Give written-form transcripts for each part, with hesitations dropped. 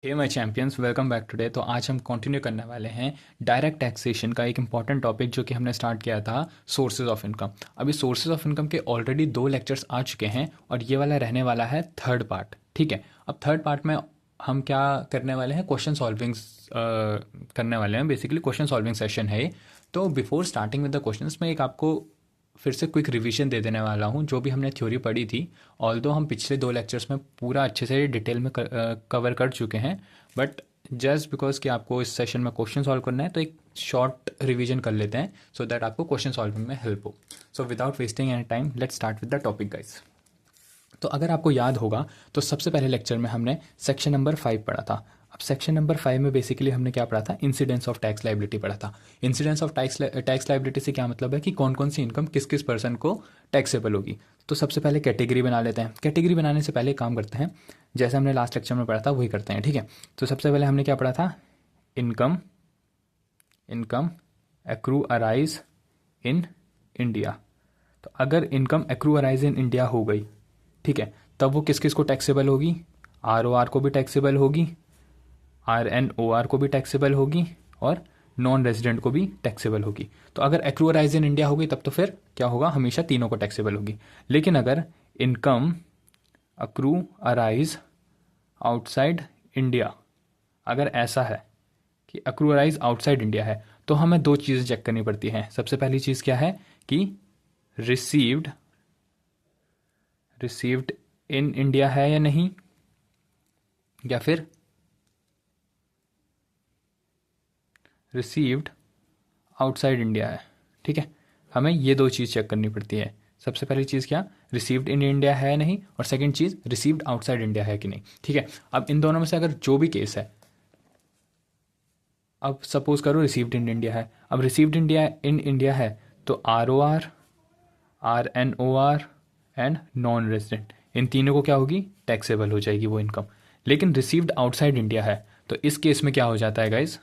Hey my champions, welcome back today. तो आज हम कंटिन्यू करने वाले हैं डायरेक्ट टैक्सेशन का एक इंपॉर्टेंट टॉपिक जो कि हमने स्टार्ट किया था, सोर्सेज ऑफ इनकम। अभी सोर्सेज ऑफ इनकम के ऑलरेडी 2 लेक्चर्स आ चुके हैं और ये वाला रहने वाला है थर्ड पार्ट। ठीक है, अब थर्ड पार्ट में हम क्या करने वाले हैं, क्वेश्चन सॉल्विंग करने वाले हैं। बेसिकली क्वेश्चन सॉल्विंग सेशन है ये। तो before starting with the questions मैं एक आपको फिर से क्विक रिवीजन दे देने वाला हूँ जो भी हमने थ्योरी पढ़ी थी। ऑल्दो हम पिछले 2 लेक्चर्स में पूरा अच्छे से डिटेल में कवर कर चुके हैं, बट जस्ट बिकॉज कि आपको इस सेशन में क्वेश्चन सॉल्व करना है तो एक शॉर्ट रिवीजन कर लेते हैं सो दैट आपको क्वेश्चन सॉल्विंग में हेल्प हो। So without wasting any time let's start with the topic guys. तो अगर आपको याद होगा तो सबसे पहले लेक्चर में हमने सेक्शन नंबर 5 पढ़ा था। अब सेक्शन नंबर 5 में बेसिकली हमने क्या पढ़ा था, इंसिडेंस ऑफ टैक्स लाइबिलिटी पढ़ा था। इंसिडेंस ऑफ टैक्स लाइबिलिटी से क्या मतलब है कि कौन कौन सी इनकम किस किस पर्सन को टैक्सेबल होगी। तो सबसे पहले कैटेगरी बना लेते हैं। कैटेगरी बनाने से पहले काम करते हैं, जैसे हमने लास्ट लेक्चर में पढ़ा था वही करते हैं। ठीक है, तो सबसे पहले हमने क्या पढ़ा था, income income accrue arise in India. तो अगर income accrue arise in India हो गई, ठीक है, तब वो किस किस को टैक्सेबल होगी, आर ओ आर को भी टैक्सेबल होगी, आर एन ओ आर को भी टैक्सेबल होगी और नॉन रेजिडेंट को भी टैक्सेबल होगी। तो अगर एक्रू अराइज इन इंडिया होगी तब तो फिर क्या होगा, हमेशा तीनों को टैक्सेबल होगी। लेकिन अगर income accrue arise outside India, अगर ऐसा है कि अक्रू अराइज आउटसाइड इंडिया है, तो हमें 2 चीज़ें चेक करनी पड़ती हैं। सबसे पहली चीज़ क्या है कि रिसीव्ड रिसीव्ड इन इंडिया है या नहीं, या फिर रिसीव्ड आउटसाइड इंडिया है। ठीक है, हमें ये 2 चीज़ चेक करनी पड़ती है। सबसे पहली चीज़ क्या, रिसीव्ड इन इंडिया है नहीं, और सेकंड चीज़ रिसीव्ड आउटसाइड इंडिया है कि नहीं। ठीक है, अब इन दोनों में से अगर जो भी केस है, अब सपोज करो रिसीव्ड इन इंडिया है, अब रिसीव्ड इंडिया इन इंडिया है तो R O R, R N O R and non resident, इन तीनों को क्या होगी, टैक्सेबल हो जाएगी वो इनकम। लेकिन रिसीव्ड आउटसाइड इंडिया है तो इस केस में क्या हो जाता है guys,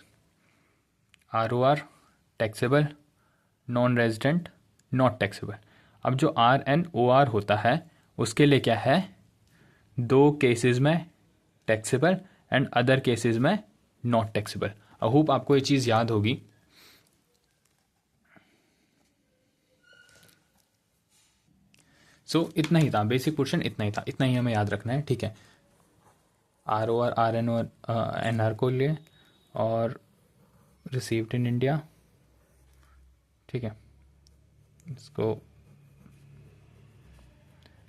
R O R taxable, non resident not taxable. अब जो आर एन ओ आर होता है उसके लिए क्या है, 2 केसेस में टैक्सेबल एंड अदर केसेस में नॉट टैक्सेबल। आई होप आपको ये चीज़ याद होगी। सो इतना ही था, बेसिक पोर्शन इतना ही था, इतना ही हमें याद रखना है। ठीक है, R O R, R N O N R को लिए और रिसीव्ड इन इंडिया। ठीक है, इसको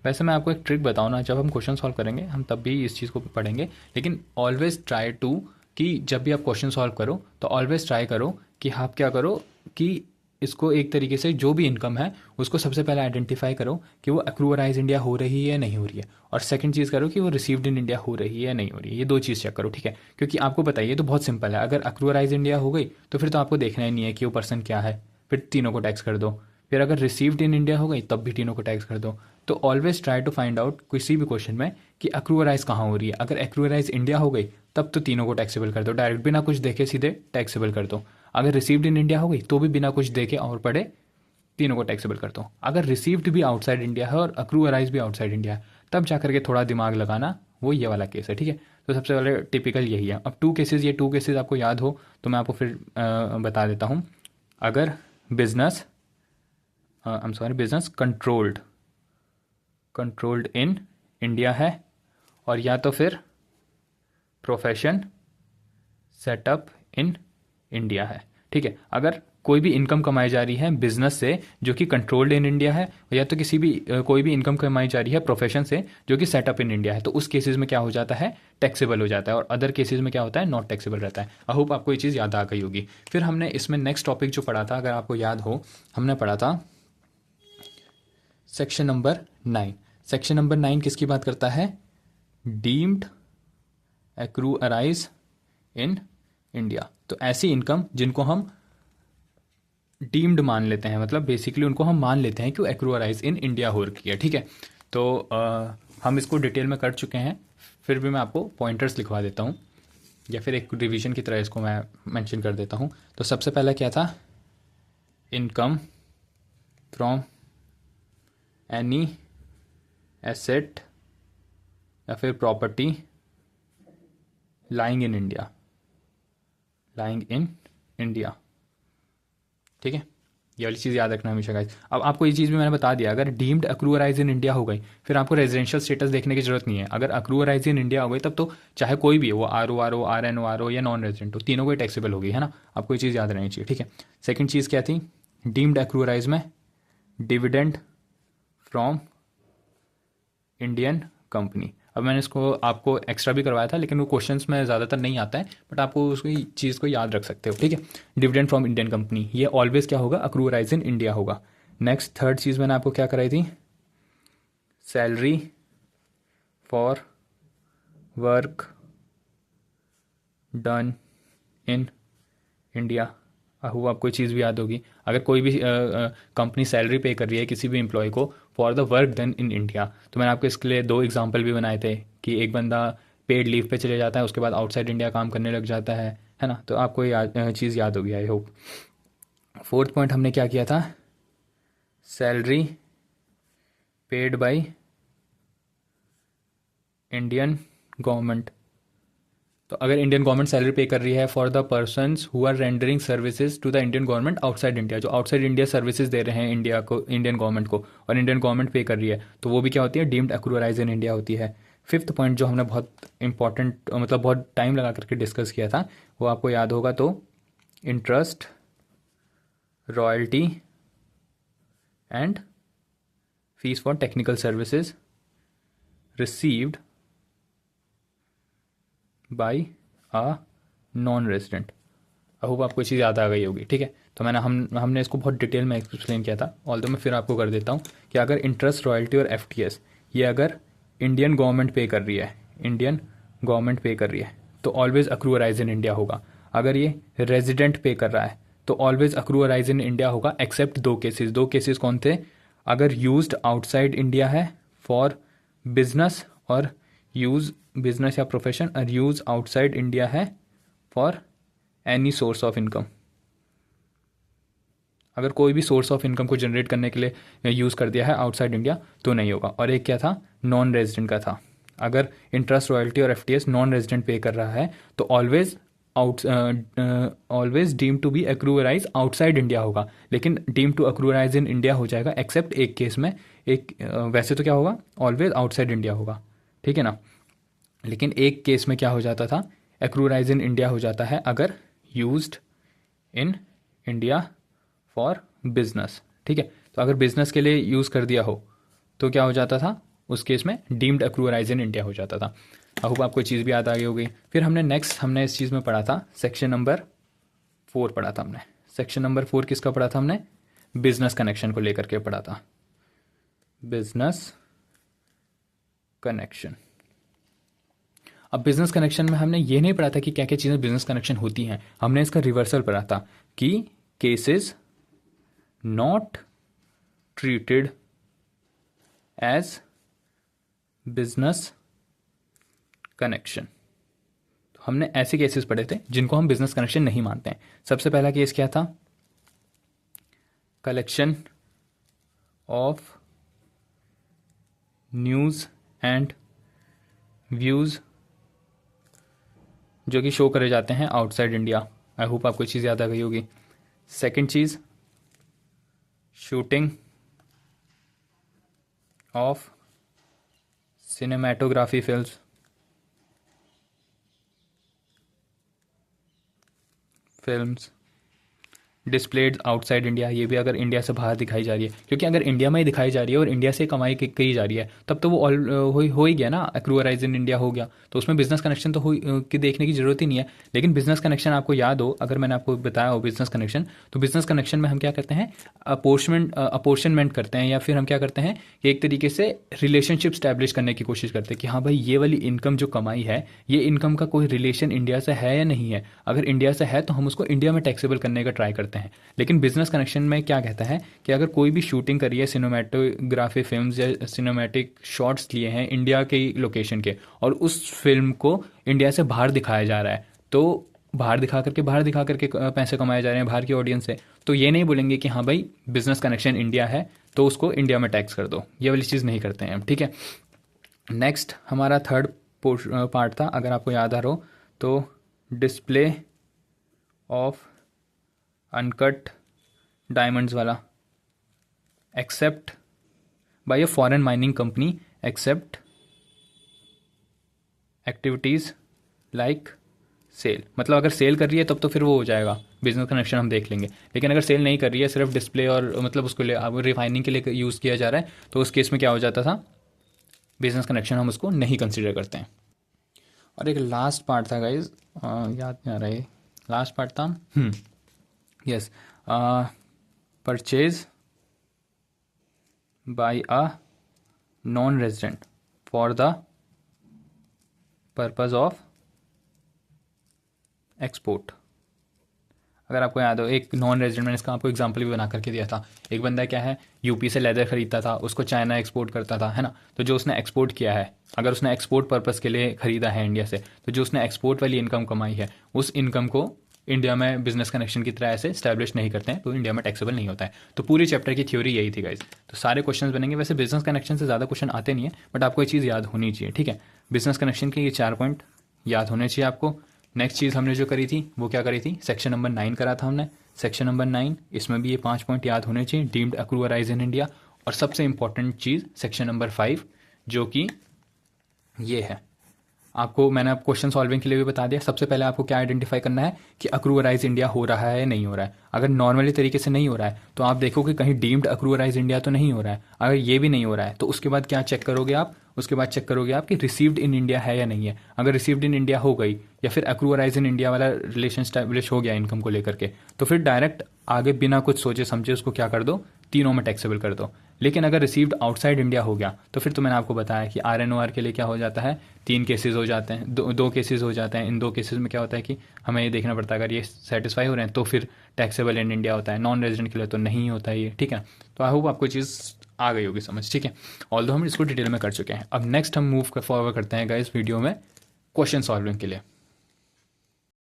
वैसे मैं आपको एक ट्रिक बताऊँ ना, जब हम क्वेश्चन सॉल्व करेंगे हम तब भी इस चीज़ को पढ़ेंगे, लेकिन ऑलवेज ट्राई टू कि जब भी आप क्वेश्चन सॉल्व करो तो ऑलवेज ट्राई करो कि आप क्या करो कि इसको एक तरीके से जो भी इनकम है उसको सबसे पहले आइडेंटिफाई करो कि वो एक्रूअराइज इंडिया हो रही है या नहीं हो रही है, और सेकंड चीज़ करो कि वो रिसीव्ड इन इंडिया हो रही है या नहीं हो रही है। ये 2 चीज़ चेक करो। ठीक है, क्योंकि आपको बताइए तो बहुत सिंपल है, अगर एक्रूअराइज इंडिया हो गई तो फिर तो आपको देखना ही नहीं है कि वो पर्सन क्या है, फिर तीनों को टैक्स कर दो। फिर अगर रिसीव्ड इन इंडिया हो गई तब भी तीनों को टैक्स कर दो। तो always try to find out किसी भी क्वेश्चन में कि एक्रूअराइज कहाँ हो रही है। अगर एक्रूअराइज इंडिया हो गई तब तो तीनों को टैक्सेबल कर दो, डायरेक्ट बिना कुछ देखे सीधे टैक्सेबल कर दो। अगर रिसीव्ड इन इंडिया हो गई तो भी बिना कुछ देखे और पढ़े तीनों को टैक्सेबल कर दो। अगर रिसीव्ड भी आउटसाइड इंडिया है और एक्रूअराइज भी आउटसाइड इंडिया है तब जा करके थोड़ा दिमाग लगाना, वो ये वाला केस है। ठीक है, तो सबसे पहले टिपिकल यही है। अब 2 केसेस, ये 2 केसेस आपको याद हो तो मैं आपको फिर बता देता हूँ। अगर business I am sorry, business controlled in India है, और या तो फिर प्रोफेशन सेटअप इन इंडिया है। ठीक है, अगर कोई भी इनकम कमाई जा रही है बिजनेस से जो कि कंट्रोल्ड इन इंडिया है, या तो किसी भी कोई भी इनकम कमाई जा रही है प्रोफेशन से जो कि सेटअप इन इंडिया है, तो उस केसेस में क्या हो जाता है, टैक्सेबल हो जाता है, और अदर केसेस में क्या होता है, नॉट टैक्सेबल रहता है। आई होप आपको ये चीज़ याद आ गई होगी। फिर हमने इसमें नेक्स्ट टॉपिक जो पढ़ा था, अगर आपको याद हो, हमने पढ़ा था सेक्शन नंबर 9। सेक्शन नंबर 9 किसकी बात करता है, deemed accrue arise in India. तो ऐसी इनकम जिनको हम डीम्ड मान लेते हैं, मतलब बेसिकली उनको हम मान लेते हैं कि वो एक्रू अराइज इन इंडिया हो रखी है। ठीक है, तो हम इसको डिटेल में कर चुके हैं, फिर भी मैं आपको पॉइंटर्स लिखवा देता हूँ, या फिर एक रिवीजन की तरह इसको मैं मेंशन कर देता हूँ। तो सबसे पहला क्या था, इनकम फ्रॉम एनी एसेट या फिर property lying in India, lying in India, ठीक है। ये वाली चीज़ याद रखना हमेशा गाइस। अब आपको ये चीज़ भी मैंने बता दिया, अगर डीम्ड अक्रूअराइज इन इंडिया हो गई फिर आपको रेजिडेंशियल स्टेटस देखने की जरूरत नहीं है। अगर अक्रूअराइज इन इंडिया हो गई तब तो चाहे कोई भी हो, वो RO RNO या नॉन रेजिडेंट हो, तीनों को टैक्सेबल होगी, है ना। आपको ये चीज़ याद रहनी चाहिए, ठीक है। सेकेंड चीज़ क्या थी, डीम्ड अक्रूअराइज में डिविडेंड फ्रॉम इंडियन कंपनी। अब मैंने इसको आपको एक्स्ट्रा भी करवाया था, लेकिन वो क्वेश्चंस में ज़्यादातर नहीं आता है, बट आपको उसकी चीज़ को याद रख सकते हो, ठीक है। डिविडेंड फ्रॉम इंडियन कंपनी, ये ऑलवेज क्या होगा, अक्रूअराइज इन इंडिया होगा। नेक्स्ट थर्ड चीज़ मैंने आपको क्या कराई थी, salary for work done in India. वो आपको चीज़ भी याद होगी, अगर कोई भी कंपनी सैलरी पे कर रही है किसी भी एम्प्लॉय को for the work done in India, तो मैंने आपको इसके लिए दो एग्जांपल भी बनाए थे कि एक बंदा पेड लीव पे चले जाता है, उसके बाद आउटसाइड इंडिया काम करने लग जाता है ना। तो आपको ये चीज़ याद होगी आई होप। फोर्थ पॉइंट हमने क्या किया था, salary paid by Indian government. तो अगर इंडियन गवर्नमेंट सैलरी पे कर रही है for the persons who are rendering services to the Indian government outside India, जो आउटसाइड इंडिया सर्विसेज दे रहे हैं इंडिया को, इंडियन गवर्नमेंट को, और इंडियन गवर्नमेंट पे कर रही है, तो वो भी क्या होती है, डीम्ड अक्रूअराइज इन इंडिया होती है। फिफ्थ पॉइंट जो हमने बहुत इंपॉर्टेंट, मतलब बहुत टाइम लगा करके डिस्कस किया था, वो आपको याद होगा, तो interest, royalty and fees for technical services received by a non resident. I hope आपको चीज़ याद आ गई होगी, ठीक है। तो हमने इसको बहुत डिटेल में एक्सप्लेन किया था, ऑल्दो मैं फिर आपको कर देता हूँ कि अगर इंटरेस्ट, रॉयल्टी और FTS ये अगर इंडियन गवर्नमेंट पे कर रही है, इंडियन गवर्नमेंट पे कर रही है, तो ऑलवेज अक्रूअराइज इन इंडिया होगा। अगर ये रेजिडेंट पे कर रहा है तो ऑलवेज अक्रूअराइज इन इंडिया होगा, एक्सेप्ट दो केसेस। दो केसेस कौन थे, अगर यूज्ड आउटसाइड इंडिया है फॉर बिजनेस, और यूज बिजनेस या प्रोफेशन, और यूज आउटसाइड इंडिया है for any source of income. अगर कोई भी सोर्स ऑफ इनकम को जनरेट करने के लिए यूज़ कर दिया है आउटसाइड इंडिया तो नहीं होगा। और एक क्या था, नॉन रेजिडेंट का था, अगर इंटरेस्ट, रॉयल्टी और FTS नॉन रेजिडेंट पे कर रहा है तो always deem to be accrue arise outside India होगा, लेकिन deem to accrue arise in India हो जाएगा एक्सेप्ट एक केस में। वैसे तो क्या होगा, ऑलवेज आउटसाइड इंडिया होगा, ठीक है ना। लेकिन एक केस में क्या हो जाता था, एक्रूराइज इन इंडिया हो जाता है अगर used in India for business, ठीक है। तो अगर बिजनेस के लिए यूज़ कर दिया हो तो क्या हो जाता था, उस केस में डीम्ड अक्रूअराइज इन इंडिया हो जाता था। आई होप आपको चीज़ भी याद आ गई होगी। फिर हमने इस चीज़ में पढ़ा था, सेक्शन नंबर 4 पढ़ा था हमने। सेक्शन नंबर 4 किसका पढ़ा था हमने, बिजनेस कनेक्शन को लेकर के पढ़ा था, बिजनेस कनेक्शन। अब बिजनेस कनेक्शन में हमने ये नहीं पढ़ा था कि क्या क्या चीज़ें बिजनेस कनेक्शन होती हैं, हमने इसका रिवर्सल पढ़ा था कि cases not treated as business connection. तो हमने ऐसे केसेस पढ़े थे जिनको हम बिजनेस कनेक्शन नहीं मानते हैं। सबसे पहला केस क्या था, collection of news and views जो कि शो करे जाते हैं आउटसाइड इंडिया। आई होप आपको चीज़ याद आ गई होगी। Second cheese, shooting of cinematography films displayed outside India. ये भी अगर इंडिया से बाहर दिखाई जा रही है, क्योंकि अगर इंडिया में ही दिखाई जा रही है और इंडिया से कमाई की जा रही है तब तो वो हो ही गया ना, अक्रूअराइज इन इंडिया हो गया, तो उसमें बिजनेस कनेक्शन तो की देखने की जरूरत ही नहीं है। लेकिन बिजनेस कनेक्शन आपको याद हो, अगर मैंने आपको बताया हो बिजनेस कनेक्शन, तो बिजनेस कनेक्शन में हम क्या करते हैं, अपोर्शनमेंट करते हैं, या फिर हम क्या करते हैं कि एक तरीके से रिलेशनशिप स्टैब्लिश करने की कोशिश करते हैं कि हाँ भाई ये वाली इनकम जो कमाई है, ये इनकम का कोई रिलेशन इंडिया से है या नहीं है। अगर इंडिया से है तो हम उसको इंडिया में टैक्सेबल करने का ट्राई करते हैं। लेकिन बिजनेस कनेक्शन में क्या कहता है कि अगर कोई भी शूटिंग करी है, सिनेमाटोग्राफी फिल्म्स या सिनेमैटिक शॉट्स लिए हैं इंडिया के लोकेशन के, और उस फिल्म को इंडिया से बाहर दिखाया जा रहा है, तो बाहर दिखा करके पैसे कमाए जा रहे हैं बाहर की ऑडियंस से, तो ये नहीं बोलेंगे कि हाँ भाई बिजनेस कनेक्शन इंडिया है तो उसको इंडिया में टैक्स कर दो। ये वाली चीज़ नहीं करते हैं हम, ठीक है। नेक्स्ट हमारा थर्ड पार्ट था, अगर आपको याद आ रहा हो, तो डिस्प्ले ऑफ अनकट डायमंड्स वाला, except by a foreign mining company, except activities like sale. मतलब अगर सेल कर रही है तब तो फिर वो हो जाएगा, बिजनेस कनेक्शन हम देख लेंगे। लेकिन अगर सेल नहीं कर रही है, सिर्फ डिस्प्ले और मतलब उसको अब रिफाइनिंग के लिए यूज़ किया जा रहा है, तो उस केस में क्या हो जाता था, बिजनेस कनेक्शन हम उसको नहीं कंसिडर करते हैं। और एक लास्ट पार्ट था गाइज, याद नहीं आ रहा है, लास्ट पार्ट था, yes, purchase by a non resident for the purpose of export. अगर आपको याद हो, एक नॉन रेजिडेंट, मैंने इसका आपको एग्जांपल भी बना करके दिया था। एक बंदा क्या है, यूपी से लेदर खरीदता था, उसको चाइना एक्सपोर्ट करता था, है ना। तो जो उसने एक्सपोर्ट किया है, अगर उसने एक्सपोर्ट पर्पस के लिए खरीदा है इंडिया से, तो जो उसने एक्सपोर्ट वाली इनकम कमाई है, उस इनकम को इंडिया में बिजनेस कनेक्शन की तरह ऐसे स्टैब्लिश नहीं करते हैं, तो इंडिया में टैक्सेबल नहीं होता है। तो पूरी चैप्टर की थ्योरी यही थी गाइज। तो सारे क्वेश्चन बनेंगे। वैसे बिजनेस कनेक्शन से ज़्यादा क्वेश्चन आते नहीं है, बट आपको ये चीज़ याद होनी चाहिए, ठीक है। बिजनेस कनेक्शन के ये 4 पॉइंट याद होने चाहिए आपको। नेक्स्ट चीज़ हमने जो करी थी वो क्या करी थी, सेक्शन नंबर 9 करा था हमने। सेक्शन नंबर 9, इसमें भी ये 5 पॉइंट याद होने चाहिए, डीम्ड अक्रूअराइज इन इंडिया। और सबसे इंपॉर्टेंट चीज़ सेक्शन नंबर 5, जो कि ये है, आपको मैंने अब क्वेश्चन सॉल्विंग के लिए भी बता दिया। सबसे पहले आपको क्या आइडेंटिफाई करना है कि अक्रूअराइज इंडिया हो रहा है या नहीं हो रहा है। अगर नॉर्मली तरीके से नहीं हो रहा है तो आप देखो कि कहीं डीम्ड अक्रूअराइज इंडिया तो नहीं हो रहा है। अगर ये भी नहीं हो रहा है तो उसके बाद क्या चेक करोगे आप, उसके बाद चेक करोगे आप कि रिसीव्ड इन इंडिया है या नहीं है। अगर रिसीव्ड इन इंडिया हो गई या फिर अक्रूअराइज इन इंडिया वाला रिलेशन स्टैब्लिश हो गया इनकम को लेकर के, तो फिर डायरेक्ट आगे बिना कुछ सोचे समझे उसको क्या कर दो, तीनों में टैक्सेबल कर दो। लेकिन अगर रिसीव्ड आउटसाइड इंडिया हो गया तो फिर तो मैंने आपको बताया कि RNOR के लिए क्या हो जाता है, 3 केसेस हो जाते हैं, दो केसेस हो जाते हैं। इन 2 केसेस में क्या होता है कि हमें ये देखना पड़ता है, अगर ये सेटिस्फाई हो रहे हैं तो फिर टैक्सेबल इन इंडिया होता है, नॉन रेजिडेंट के लिए तो नहीं होता है ये, ठीक है। तो आई होप आपको चीज़ आ गई होगी समझ, ठीक है। ऑल्दो हम इसको डिटेल में कर चुके हैं। अब नेक्स्ट हम मूव फॉरवर्ड करते हैं गाइस वीडियो में क्वेश्चन सॉल्विंग के लिए।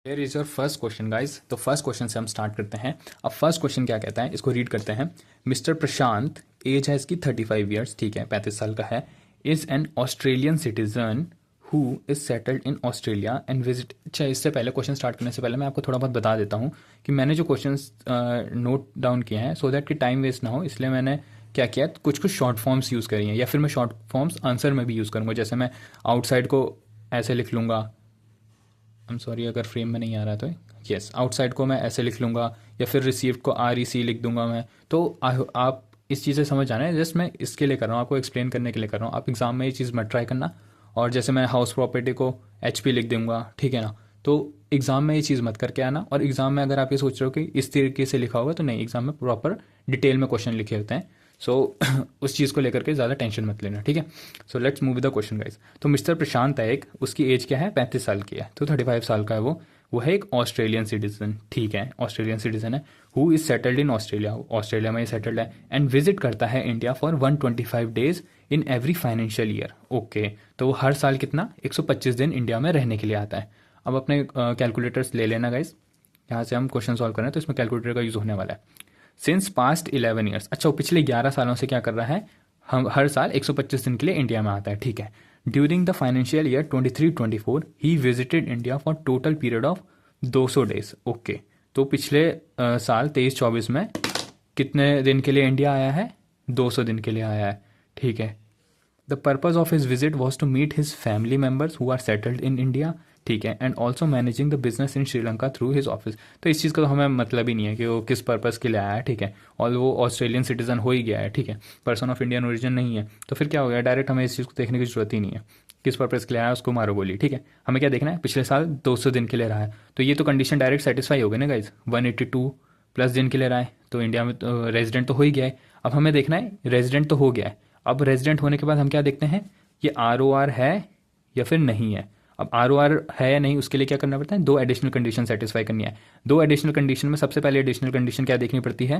Here is your first question guys. तो फर्स्ट क्वेश्चन से हम स्टार्ट करते हैं। अब फर्स्ट क्वेश्चन क्या कहता है, इसको रीड करते हैं। मिस्टर प्रशांत, एज है इसकी 35 ईयर्स, ठीक है, 35 साल का है, is an Australian citizen who is settled in Australia and visit. अच्छा, इससे पहले क्वेश्चन स्टार्ट करने से पहले मैं आपको थोड़ा बहुत बता देता हूँ कि मैंने जो क्वेश्चन नोट डाउन किए हैं, सो दैट कि टाइम वेस्ट ना हो, इसलिए मैंने क्या किया, कुछ कुछ शॉर्ट फॉर्म्स यूज़ करी हैं, या फिर मैं शॉर्ट फॉर्म्स आंसर में भी यूज़ करूँगा। जैसे मैं आउटसाइड को ऐसे लिख लूँगा, आई एम सॉरी अगर फ्रेम में नहीं आ रहा तो, यस, आउटसाइड को मैं ऐसे लिख लूँगा, या फिर रिसीव्ड को REC लिख दूंगा मैं। तो आप इस चीज़ से समझ जाना है, जस्ट मैं इसके लिए कर रहा हूँ, आपको एक्सप्लेन करने के लिए कर रहा हूँ। आप एग्जाम में ये चीज़ मत ट्राई करना। और जैसे मैं हाउस प्रॉपर्टी को HP लिख दूंगा, ठीक है ना, तो एग्ज़ाम में ये चीज़ मत करके आना। और एग्ज़ाम में अगर आप ये सोच रहे हो कि इस तरीके से लिखा होगा, तो नहीं, एग्ज़ाम में प्रॉपर डिटेल में क्वेश्चन लिखे होते हैं। सो उस चीज़ को लेकर के ज़्यादा टेंशन मत लेना, ठीक है। So let's move the question guys. तो मिस्टर प्रशांत है एक, उसकी एज क्या है, 35 साल की है, तो 35 साल का है वो है एक ऑस्ट्रेलियन सिटीजन, ठीक है, ऑस्ट्रेलियन सिटीजन है। Who is settled in Australia, Australia में ही सेटल्ड है, एंड विजिट करता है India for 125 days in every financial year. Okay, तो वो हर साल कितना, 125 दिन इंडिया में रहने के लिए आता है। अब अपने कैलकुलेटर्स ले लेना गाइस, यहाँ से हम क्वेश्चन सॉल्व कर रहे हैं तो इसमें कैलकुलेटर का यूज़ होने वाला है। सिंस पास्ट 11 ईयर्स, अच्छा वो पिछले 11 सालों से क्या कर रहा है, हम हर साल 125 दिन के लिए इंडिया में आता है, ठीक है। During the financial year 23-24 he visited India for total period of 200 days. Okay, तो पिछले साल 23-24 में कितने दिन के लिए इंडिया आया है, 200 दिन के लिए आया है, ठीक है। The purpose of his visit was to meet his family members who are settled in India, ठीक है, and also managing the business in Sri Lanka through his office. तो इस चीज़ का तो हमें मतलब ही नहीं है कि वो किस पर्पज़ के लिए आया है, ठीक है, और वो ऑस्ट्रेलियन सिटीजन हो ही गया है, ठीक है, पर्सन ऑफ इंडियन ओरिजिन नहीं है, तो फिर क्या हो गया, डायरेक्ट हमें इस चीज़ को देखने की जरूरत ही नहीं है, किस पर्पज़ के लिए आया उसको मारो गोली, ठीक है। हमें क्या देखना है, पिछले साल 200 दिन के लिए रहा है, तो ये तो कंडीशन डायरेक्ट सेटिस्फाई हो गई ना गाइज, 182 प्लस दिन के लिए रहा है, तो इंडिया में तो रेजिडेंट तो हो ही गया है। अब हमें देखना है, रेजिडेंट तो हो गया है, अब रेजिडेंट होने के बाद हम क्या देखते हैं, ये ROR है या फिर नहीं है। अब ROR है या नहीं उसके लिए क्या करना पड़ता है, 2 एडिशनल कंडीशन सेटिस्फाई करनी है। 2 एडिशनल कंडीशन में सबसे पहले एडिशनल कंडीशन क्या देखनी पड़ती है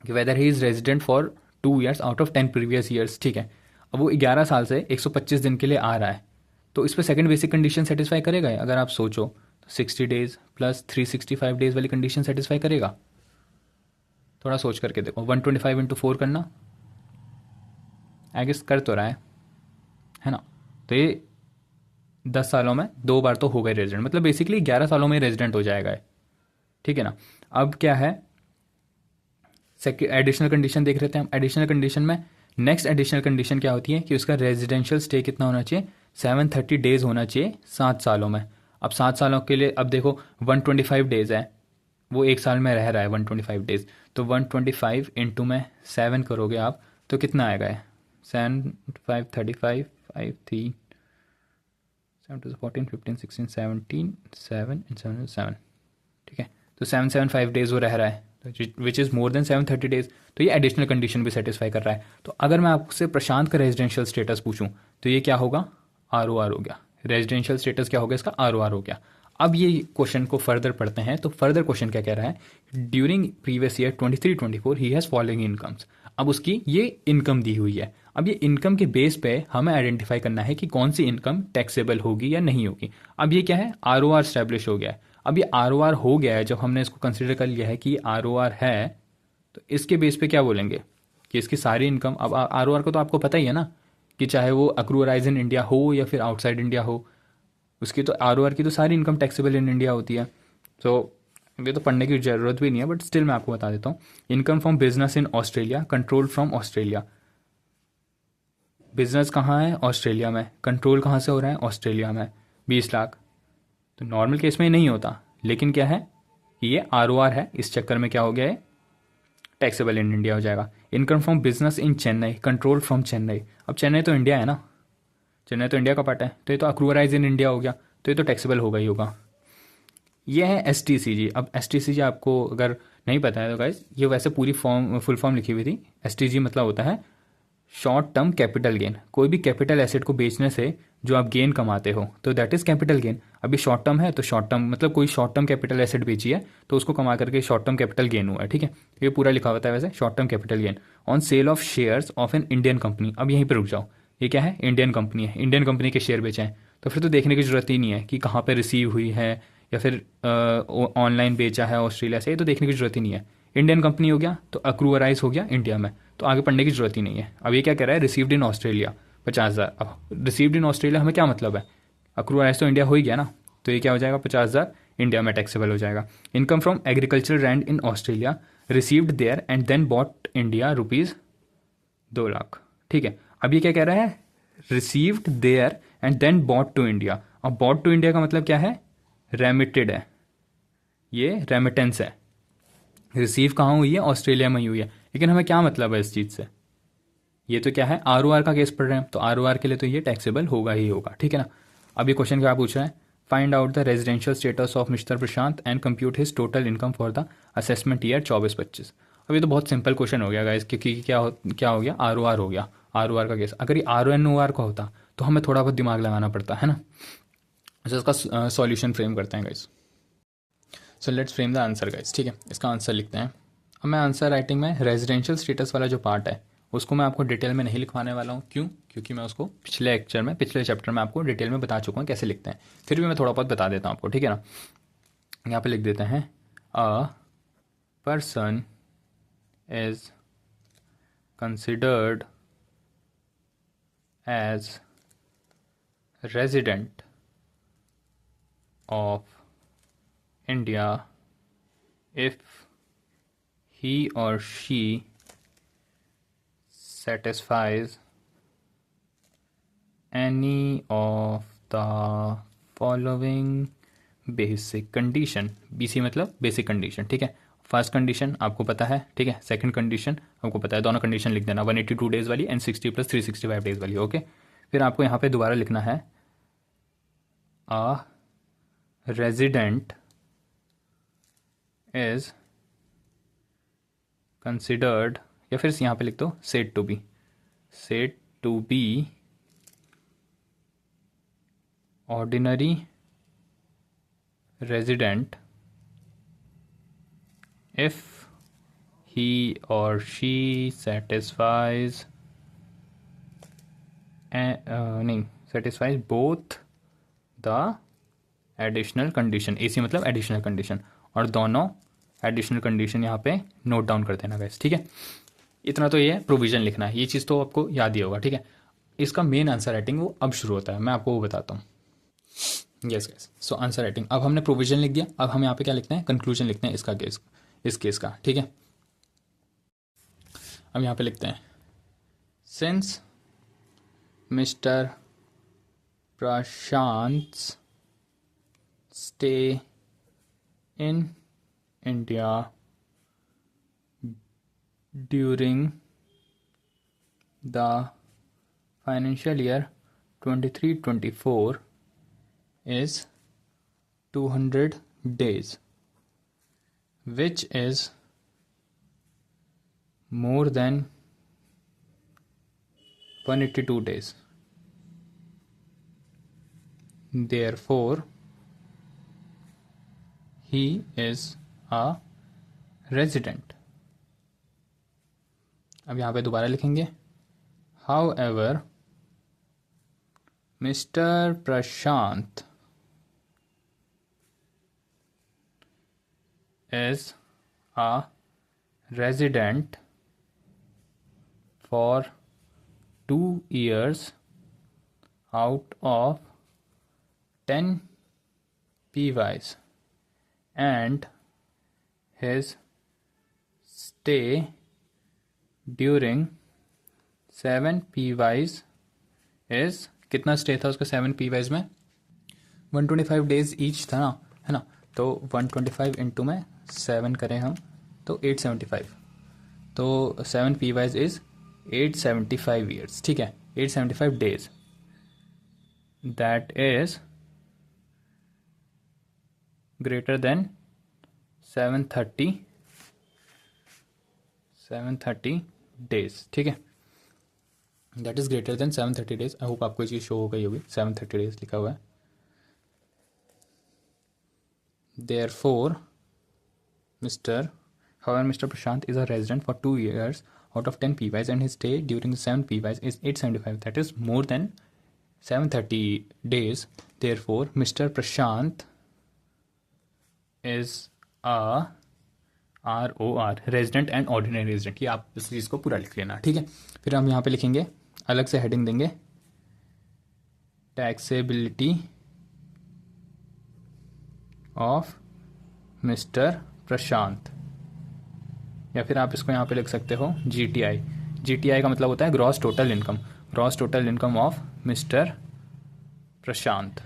कि weather he is resident for 2 years out of 10 previous years, ठीक है। अब वो 11 साल से 125 दिन के लिए आ रहा है, तो इस पर सेकंड बेसिक कंडीशन सेटिस्फाई करेगा। अगर आप सोचो तो 60 डेज प्लस 365 डेज वाली कंडीशन सेटिस्फाई करेगा। थोड़ा सोच करके देखो, 125 इंटू 4 करना, आई गेस कर तो रहा है ना। तो ये 10 सालों में 2 बार तो हो गए रेजिडेंट, मतलब बेसिकली 11 सालों में रेजिडेंट हो जाएगा ये, ठीक है ना। अब क्या है, एडिशनल कंडीशन देख लेते हैं हम। एडिशनल कंडीशन में नेक्स्ट एडिशनल कंडीशन क्या होती है कि उसका रेजिडेंशियल स्टे कितना होना चाहिए, 730 डेज होना चाहिए 7 सालों में। अब 7 सालों के लिए अब देखो 125 डेज है, वो एक साल में रह रहा है 125 डेज, तो 125 इंटू में 7 करोगे आप तो कितना आएगा है, 7 5 35 5 3 7 2 14 15 16 17 7 and 7 7, ठीक है। तो 775 डेज वो रह रहा है, which is more than 730 days, तो ये एडिशनल कंडीशन भी सेटिस्फाई कर रहा है। तो अगर मैं आपसे प्रशांत का रेजिडेंशियल स्टेटस पूछूं तो ये क्या होगा, ROR हो गया। रेजिडेंशियल स्टेटस क्या हो गया इसका, ROR हो गया। अब ये क्वेश्चन को फर्दर पढ़ते हैं, तो फर्दर क्वेश्चन क्या कह रहा है, during previous year 23-24 he has following incomes. अब उसकी ये इनकम दी हुई है, अब ये इनकम के बेस पे हमें आइडेंटिफाई करना है कि कौन सी इनकम टैक्सेबल होगी या नहीं होगी। अब ये क्या है, ROR स्टैब्लिश हो गया है। अब ये ROR हो गया है, जब हमने इसको कंसिडर कर लिया है कि ROR है, तो इसके बेस पे क्या बोलेंगे कि इसकी सारी इनकम, अब ROR को तो आपको पता ही है ना कि चाहे वो अक्रूअराइज इन इंडिया हो या फिर आउटसाइड इंडिया हो, उसकी तो ROR की तो सारी इनकम टैक्सेबल इन इंडिया होती है। तो ये तो पढ़ने की ज़रूरत भी नहीं है, बट स्टिल मैं आपको बता देता हूँ। Income from business in Australia, control from Australia. Business कहाँ है, ऑस्ट्रेलिया में। कंट्रोल कहाँ से हो रहा है, ऑस्ट्रेलिया में। 20 लाख। तो नॉर्मल केस में ये नहीं होता, लेकिन क्या है कि ये ROR है, इस चक्कर में क्या हो गया है, टैक्सेबल इन इंडिया हो जाएगा। Income from business in Chennai, control from Chennai. अब चेन्नई तो इंडिया है ना, चेन्नई तो इंडिया का पार्ट है, तो ये तो अक्रूअराइज इन इंडिया हो गया, तो ये तो टैक्सेबल होगा ही होगा। ये है STCG। अब STCG आपको अगर नहीं पता है तो गाइज, ये वैसे पूरी फॉर्म फुल फॉर्म लिखी हुई थी। STG मतलब होता है शॉर्ट टर्म कैपिटल गेन। कोई भी कैपिटल एसेट को बेचने से जो आप गेन कमाते हो तो दैट इज़ कैपिटल गेन। अभी शॉर्ट टर्म है तो शॉर्ट टर्म मतलब कोई शॉर्ट टर्म कैपिटल एसेट बेची है तो उसको कमा करके शॉर्ट टर्म कैपिटल गेन हुआ है, ठीक है। ये पूरा लिखा होता है वैसे, short term capital gain on sale of shares of an Indian company. अब यहीं पर रुक जाओ, ये क्या है, इंडियन कंपनी है, इंडियन कंपनी के शेयर बेचे हैं, तो फिर तो देखने की जरूरत ही नहीं है कि कहाँ पर रिसीव हुई है या फिर ऑनलाइन बेचा है ऑस्ट्रेलिया से, ये तो देखने की जरूरत ही नहीं है। इंडियन कंपनी हो गया तो अक्रूअराइज हो गया इंडिया में, तो आगे पढ़ने की जरूरत ही नहीं है। अब ये क्या कह रहा है, रिसीव्ड इन ऑस्ट्रेलिया 50,000। अब रिसीव्ड इन ऑस्ट्रेलिया हमें क्या मतलब है, अक्रूअराइज तो इंडिया हो ही गया ना, तो ये क्या हो जाएगा, 50,000 इंडिया में टैक्सेबल हो जाएगा। Income from agriculture land in Australia received there and then bought India ₹2 lakh, ठीक है। अब ये क्या कह रहा है, received there and then bought to India. अब बॉट टू इंडिया का मतलब क्या है, रेमिटेड है, ये रेमिटेंस है। रिसीव कहाँ हुई है, ऑस्ट्रेलिया में ही हुई है, लेकिन हमें क्या मतलब है इस चीज़ से, ये तो क्या है, ROR का केस पढ़ रहे हैं, तो ROR के लिए तो ये टैक्सेबल होगा ही होगा, ठीक है ना। अब ये क्वेश्चन क्या पूछ रहा है, find out the residential status of mister Prashant and compute his total income for the assessment year 24-25। अब ये तो बहुत सिंपल क्वेश्चन हो गया गाइस, क्योंकि क्या हो गया, ROR हो गया। ROR का केस, अगर ये RONOR का होता तो हमें थोड़ा बहुत दिमाग लगाना पड़ता है ना। अच्छा, इसका सॉल्यूशन फ्रेम करते हैं guys. So let's frame the answer guys, ठीक है। इसका आंसर लिखते हैं। अब मैं आंसर राइटिंग में रेजिडेंशियल स्टेटस वाला जो पार्ट है उसको मैं आपको डिटेल में नहीं लिखवाने वाला हूँ। क्यों, क्योंकि मैं उसको पिछले चैप्टर में आपको डिटेल में बता चुका हूँ कैसे लिखते हैं। फिर भी मैं थोड़ा बहुत बता देता हूँ आपको, ठीक है ना। यहाँ पे लिख देते हैं, a person is considered as resident of India if he or she satisfies any of the following basic condition। BC मतलब बेसिक कंडीशन, ठीक है। फर्स्ट कंडीशन आपको पता है, ठीक है। सेकंड कंडीशन आपको पता है, दोनों कंडीशन लिख देना, 182 डेज वाली एंड 60 + 365 डेज वाली, ओके। फिर आपको यहाँ पे दोबारा लिखना है, अ रेजिडेंट इज कंसिडर्ड, या फिर यहाँ पे लिख दो said to be ordinary resident if he और she satisfies both the additional condition. AC मतलब एडिशनल कंडीशन, और दोनों एडिशनल कंडीशन यहाँ पे नोट डाउन कर देना गाइस, ठीक है। इतना तो ये प्रोविजन लिखना है, ये चीज़ तो आपको याद ही होगा, ठीक है। इसका मेन आंसर राइटिंग वो अब शुरू होता है, मैं आपको वो बताता हूँ। Yes yes, so answer writing. अब हमने प्रोविजन लिख दिया, अब हम यहाँ पे क्या लिखते हैं, कंक्लूजन लिखते हैं इसका केस, इस केस का, ठीक है। अब यहाँ पे लिखते हैं since Mister Prashant stay in India during the financial year 23-24 is 200 days, which is more than 182 days. Therefore, he is a resident. अब यहाँ पे दोबारा लिखेंगे, However, Mr. Prashant is a resident for 2 years out of 10 PYs, and his stay during 7 PYs is, कितना stay था उसका 7 PYs में, 125 days each था ना, है ना। तो 125 इंटू में 7 करें हम तो 875, तो 7 PYs इज 875 ईयर्स, ठीक है, 875 days. That is greater than 730 days, ठीक है। That is greater than 730 days. I hope आपको ये चीज़ शो हो गई होगी, 730 डेज लिखा हुआ है। Therefore mister However, Mr. Prashant is a resident for 2 years out of 10 PYs, and his stay during the 7 PYs is 875. That is more than 730 days. Therefore, Mr. Prashant is a ROR, resident and ordinary resident. ये आप इस चीज़ को पूरा लिख लेना, ठीक है। फिर हम यहाँ पे लिखेंगे, अलग से हेडिंग देंगे, टैक्सेबिलिटी ऑफ मिस्टर प्रशांत, या फिर आप इसको यहाँ पे लिख सकते हो GTI। GTI का मतलब होता है gross total income, gross total income of mister Prashant,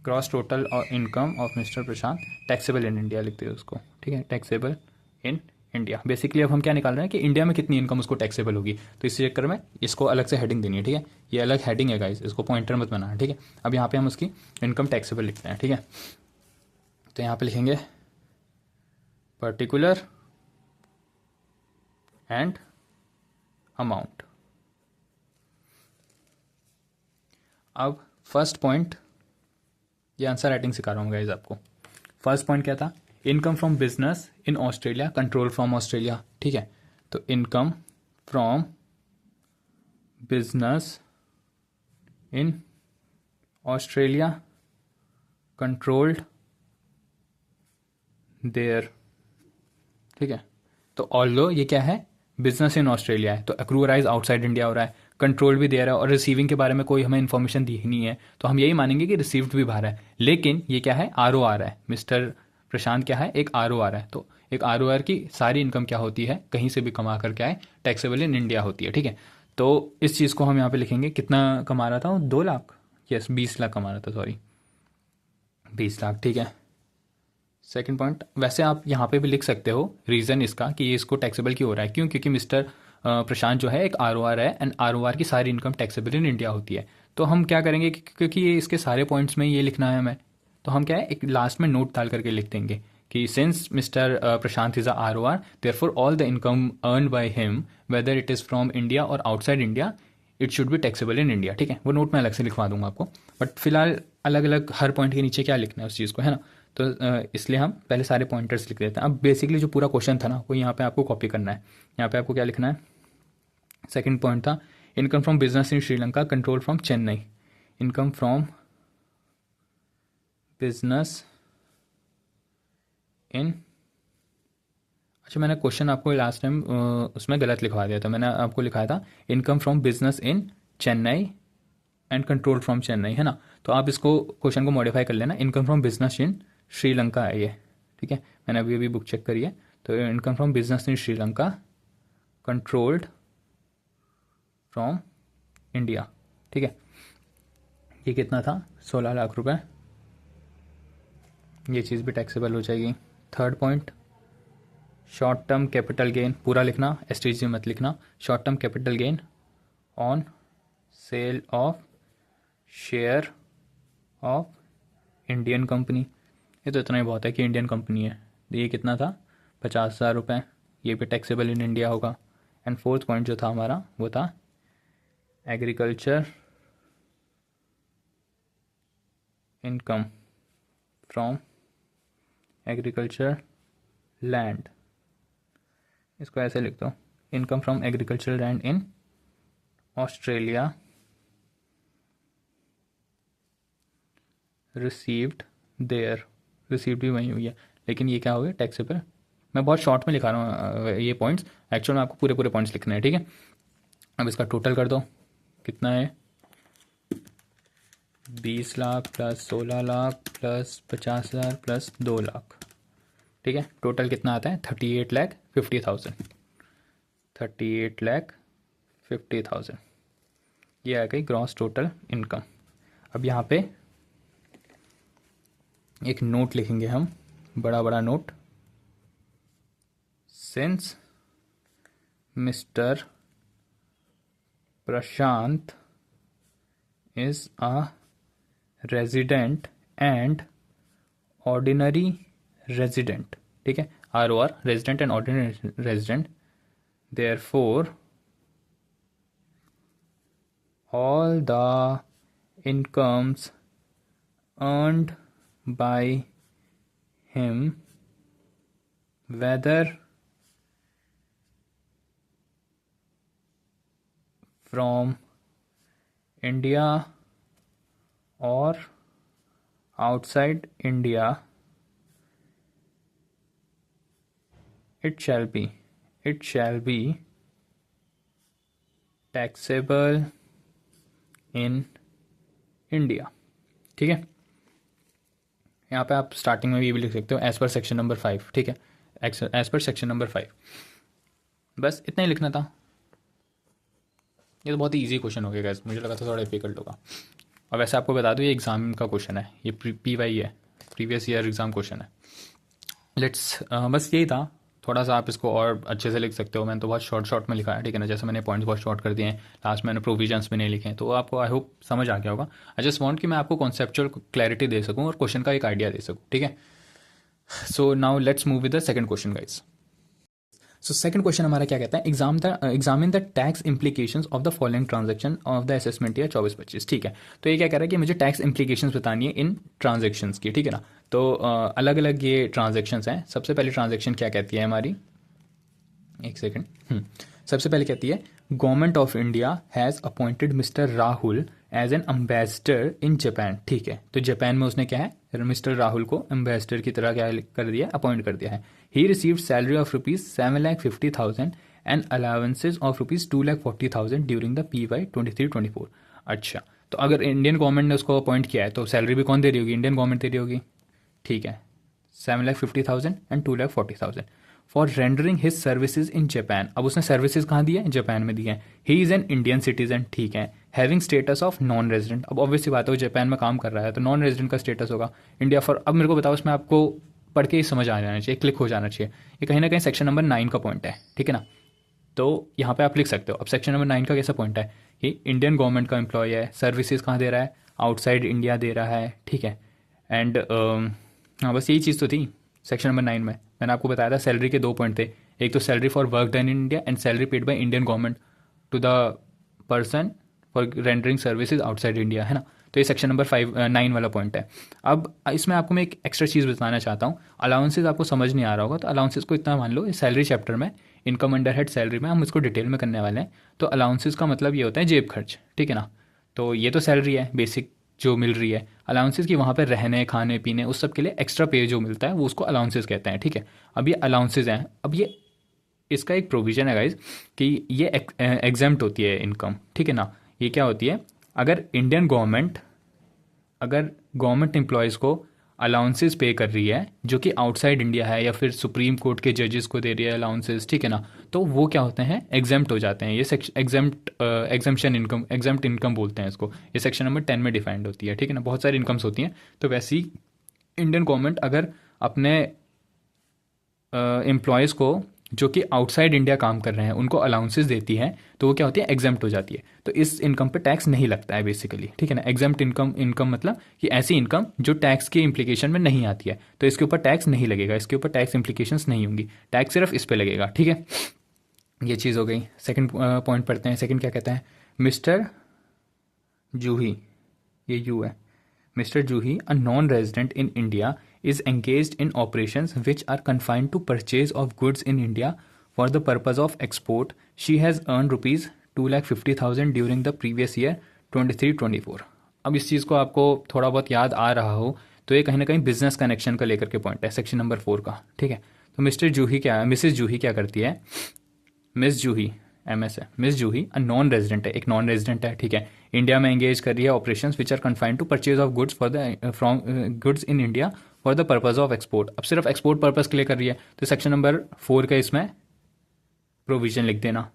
gross total income of mister Prashant, taxable in India लिखते हैं उसको, ठीक है, टैक्सेबल इन इंडिया। बेसिकली अब हम क्या निकाल रहे हैं कि इंडिया में कितनी इनकम उसको टैक्सेबल होगी, तो इस चक्कर में इसको अलग से हेडिंग देनी है, ठीक है। ये अलग हेडिंग है गाइस, इसको पॉइंटर मत बनाना, ठीक है। अब यहाँ पे हम उसकी इनकम टैक्सेबल लिखते हैं, ठीक है। तो यहाँ पे लिखेंगे पर्टिकुलर एंड अमाउंट। अब फर्स्ट पॉइंट, ये आंसर राइटिंग सिखा रहा हूँ गाइस आपको। फर्स्ट पॉइंट क्या था, income from business in Australia, control from Australia, ठीक है। तो income from business in Australia controlled there, ठीक है। तो ऑल्दो ये क्या है, बिजनेस इन ऑस्ट्रेलिया है, तो एक्रूअराइज आउटसाइड इंडिया हो रहा है, कंट्रोल भी दे रहा है, और रिसीविंग के बारे में कोई हमें इन्फॉर्मेशन दी ही नहीं है, तो हम यही मानेंगे कि रिसीव्ड भी बाहर है। लेकिन ये क्या है, ROR है, मिस्टर प्रशांत क्या है, एक ROR है। तो एक ROR की सारी इनकम क्या होती है, कहीं से भी कमा कर क्या है, टैक्सेबल इन इंडिया होती है, ठीक है। तो इस चीज़ को हम यहाँ पे लिखेंगे, कितना कमा रहा था, 2 लाख, यस 20 लाख कमा रहा था, सॉरी 20 लाख, ठीक है। सेकंड पॉइंट, वैसे आप यहाँ पे भी लिख सकते हो रीज़न इसका कि ये इसको टैक्सेबल क्यों हो रहा है, क्यों, क्योंकि मिस्टर प्रशांत जो है एक ROR है, एंड ROR की सारी इनकम टैक्सेबल इन इंडिया होती है। तो हम क्या करेंगे क्योंकि ये इसके सारे पॉइंट्स में ये लिखना है हमें, तो हम क्या है एक लास्ट में नोट डाल करके लिख देंगे कि since Mister Prashant is a ROR, therefore all the income earn by him whether it is from India और outside India, it should be taxable in India, ठीक है। वो नोट में अलग से लिखवा दूंगा आपको, बट फिलहाल अलग अलग हर पॉइंट के नीचे क्या लिखना है उस चीज़ को, है ना। तो इसलिए हम पहले सारे पॉइंटर्स लिख देते हैं। अब बेसिकली जो पूरा क्वेश्चन था ना, वो यहाँ पे आपको कॉपी करना है। यहाँ पे आपको क्या लिखना है, सेकंड पॉइंट था income from business in Sri Lanka control from Chennai, income from business इन, अच्छा मैंने क्वेश्चन आपको लास्ट टाइम उसमें गलत लिखवा दिया था, मैंने आपको लिखाया था income from business in Chennai and control from Chennai, है ना। तो आप इसको क्वेश्चन को मॉडिफाई कर लेना, income from business in Sri Lanka है ये, ठीक है। मैंने अभी अभी बुक चेक करी है, तो income from business in Sri Lanka controlled from India, ठीक है। ये कितना था, 16 लाख रुपए। ये चीज़ भी टैक्सेबल हो जाएगी। Third point, short term capital gain, पूरा लिखना, एसटीजी मत लिखना। Short term capital gain on sale of share of Indian company. ये तो इतना ही बहुत है कि इंडियन कंपनी है। तो ये कितना था, 50,000 रुपये। ये भी टैक्सेबल इन इंडिया होगा। एंड फोर्थ पॉइंट जो था हमारा वो था agriculture income from agriculture land. इसको ऐसे लिख दो, income from agriculture land in Australia received there. Received भी वही हुई है, लेकिन ये क्या हो गया, टैक्सेबल। मैं बहुत शॉर्ट में लिखा रहा हूँ ये पॉइंट्स, एक्चुअल में आपको पूरे पूरे पॉइंट्स लिखने हैं, ठीक है। अब इसका टोटल कर दो, कितना है, 20 lakh plus 16 lakh plus 50,000 plus 2 lakh, ठीक है। टोटल कितना आता है, 38,50,000। 38,50,000 ये आ गई ग्रॉस टोटल इनकम। अब यहाँ पे एक नोट लिखेंगे हम, बड़ा बड़ा note. Since Mister Prashant is a resident and ordinary resident, ठीक है, ROR, resident and ordinary resident, therefore all the incomes earned by him, whether from India or outside India, it shall be taxable in India, ठीक है। यहाँ पे आप starting में भी लिख सकते हो एज पर सेक्शन नंबर 5, ठीक है, एज पर सेक्शन नंबर 5। बस इतना ही लिखना था। ये तो बहुत ही ईजी क्वेश्चन हो गया गाइस, मुझे लगा था थोड़ा डिफिकल्ट होगा। और वैसे आपको बता दूँ ये एग्ज़ाम का क्वेश्चन है, ये PY है, प्रीवियस ईयर एग्ज़ाम क्वेश्चन है। बस यही था। थोड़ा सा आप इसको और अच्छे से लिख सकते हो, मैंने तो बहुत शॉर्ट में लिखा है, ठीक है ना। जैसे मैंने पॉइंट्स बहुत शॉर्ट कर दिए हैं, लास्ट मैंने प्रोविजंस भी नहीं लिखे हैं, तो आपको आई होप समझ आ गया होगा। आई जस्ट वांट कि मैं आपको कॉन्सेप्चुअल क्लैरिटी दे सकूं और क्वेश्चन का एक आइडिया दे सकूं, ठीक है। So now let's move with the second question guys. So second question हमारा क्या कहता है, examine the tax implications of the following transaction of the assessment year 24-25, ठीक है। तो ये क्या कह रहा है कि मुझे टैक्स इंप्लीकेशंस बतानी है इन ट्रांजेक्शन्स की, ठीक है ना। तो अलग अलग ये ट्रांजेक्शन्स हैं। सबसे पहली ट्रांजेक्शन क्या कहती है हमारी, एक सेकेंड। सबसे पहले कहती है government of India has appointed mister Rahul as an ambassador in Japan, ठीक है। तो जापान में उसने क्या है, मिस्टर राहुल को एम्बेसडर की तरह क्या कर दिया, अपॉइंट कर दिया है। He received salary of ₹7,50,000 and allowances of ₹2,40,000 during the PY 23-24। अच्छा, तो अगर इंडियन गवर्नमेंट ने उसको अपॉइंट किया है तो सैलरी भी कौन दे रही होगी, इंडियन गवर्नमेंट दे रही होगी, ठीक है। 7,50,000 and 2,40,000 for rendering his services in Japan. अब उसने सर्विसेज कहाँ दी है, जापान में दी है। He is an Indian citizen, ठीक है, having status of non resident. अब ऑब्वियस सी बात है वो जापान में काम कर रहा है तो नॉन रेजिडेंट का स्टेटस होगा इंडिया फॉर। अब मेरे को बताओ, इसमें आपको पढ़ के ही समझ आ जाना चाहिए, क्लिक हो जाना चाहिए। ये कहीं ना कहीं सेक्शन नंबर 9 का पॉइंट है, ठीक है ना। तो यहाँ पे आप लिख सकते हो। अब सेक्शन नंबर 9 का कैसा पॉइंट है, ये इंडियन गवर्नमेंट का एम्प्लॉय है, सर्विसेज कहाँ दे रहा है, आउटसाइड इंडिया दे रहा है, ठीक है। एंड हाँ, बस यही चीज़ तो थी सेक्शन नंबर 9 में। मैंने आपको बताया था सैलरी के 2 पॉइंट थे, एक तो salary for work done in India and salary paid by Indian government to the person for rendering services outside India, है ना। तो ये सेक्शन नंबर 9 वाला पॉइंट है। अब इसमें आपको मैं एक एक्स्ट्रा चीज़ बताना चाहता हूँ। अलाउंसेज आपको समझ नहीं आ रहा होगा, तो अलाउंसेज को इतना मान लो, इस सैलरी चैप्टर में इनकम अंडर हेड सैलरी में हम इसको डिटेल में करने वाले हैं। तो अलाउंसेज का मतलब ये होता है जेब खर्च, ठीक है ना। तो ये तो सैलरी है बेसिक जो मिल रही है। अलाउंसेज की वहाँ पर रहने खाने पीने उस सब के लिए एक्स्ट्रा पे जो मिलता है वो उसको अलाउंसेज कहते हैं, ठीक है। अब ये अलाउंसेज हैं, अब ये इसका एक प्रोविज़न है गाइज कि ये एग्जेम्प्ट होती है इनकम, ठीक है ना। ये क्या होती है, अगर इंडियन गवर्नमेंट अगर गवर्नमेंट एम्प्लॉयज़ को अलाउंसेस पे कर रही है जो कि आउटसाइड इंडिया है, या फिर सुप्रीम कोर्ट के जजेस को दे रही है अलाउंसेस, ठीक है ना, तो वो क्या होते हैं, एग्जेम्प्ट हो जाते हैं। ये एग्जेम्पशन इनकम, एग्जेम्प्ट इनकम बोलते हैं इसको। ये सेक्शन नंबर 10 में डिफाइंड होती है, ठीक है ना। बहुत सारी इनकम्स होती हैं। तो वैसे ही इंडियन गवर्नमेंट अगर अपने एम्प्लॉयज़ को जो कि आउटसाइड इंडिया काम कर रहे हैं उनको अलाउंसेस देती है, तो वो क्या होती है, एग्जेम्प्ट हो जाती है। तो इस इनकम पे टैक्स नहीं लगता है बेसिकली, ठीक है ना। एग्जेम्प्ट इनकम, इनकम मतलब कि ऐसी इनकम जो टैक्स के इम्प्लीकेशन में नहीं आती है, तो इसके ऊपर टैक्स नहीं लगेगा, इसके ऊपर टैक्स इम्प्लीकेशंस नहीं होंगी, टैक्स सिर्फ इस पे लगेगा, ठीक है। ये चीज़ हो गई। सेकंड पॉइंट पढ़ते हैं। सेकंड क्या कहता है, मिस्टर जूही, ये यू है, Mr. Juhi, a non-resident in India, is engaged in operations which are confined to purchase of goods in India for the purpose of export. She has earned rupees 2,50,000 during the previous year 23-24. अब इस चीज़ को आपको थोड़ा बहुत याद आ रहा हो तो ये कहीं ना कहीं बिजनेस कनेक्शन का लेकर के पॉइंट है, सेक्शन नंबर 4 का, ठीक है। तो मिस्टर जूही क्या, मिसेस जूही क्या करती है, मिस जूही, MS है, मिस जूही अ नॉन रेजिडेंट है, एक नॉन रेजिडेंट है, ठीक है। इंडिया में एंगेज कर रही है operations which are confined to purchase of goods for the from goods in India for the purpose of export. अब सिर्फ एक्सपोर्ट पर्पज के लिए कर रही है, तो सेक्शन नंबर 4 का इसमें प्रोविजन लिख देना,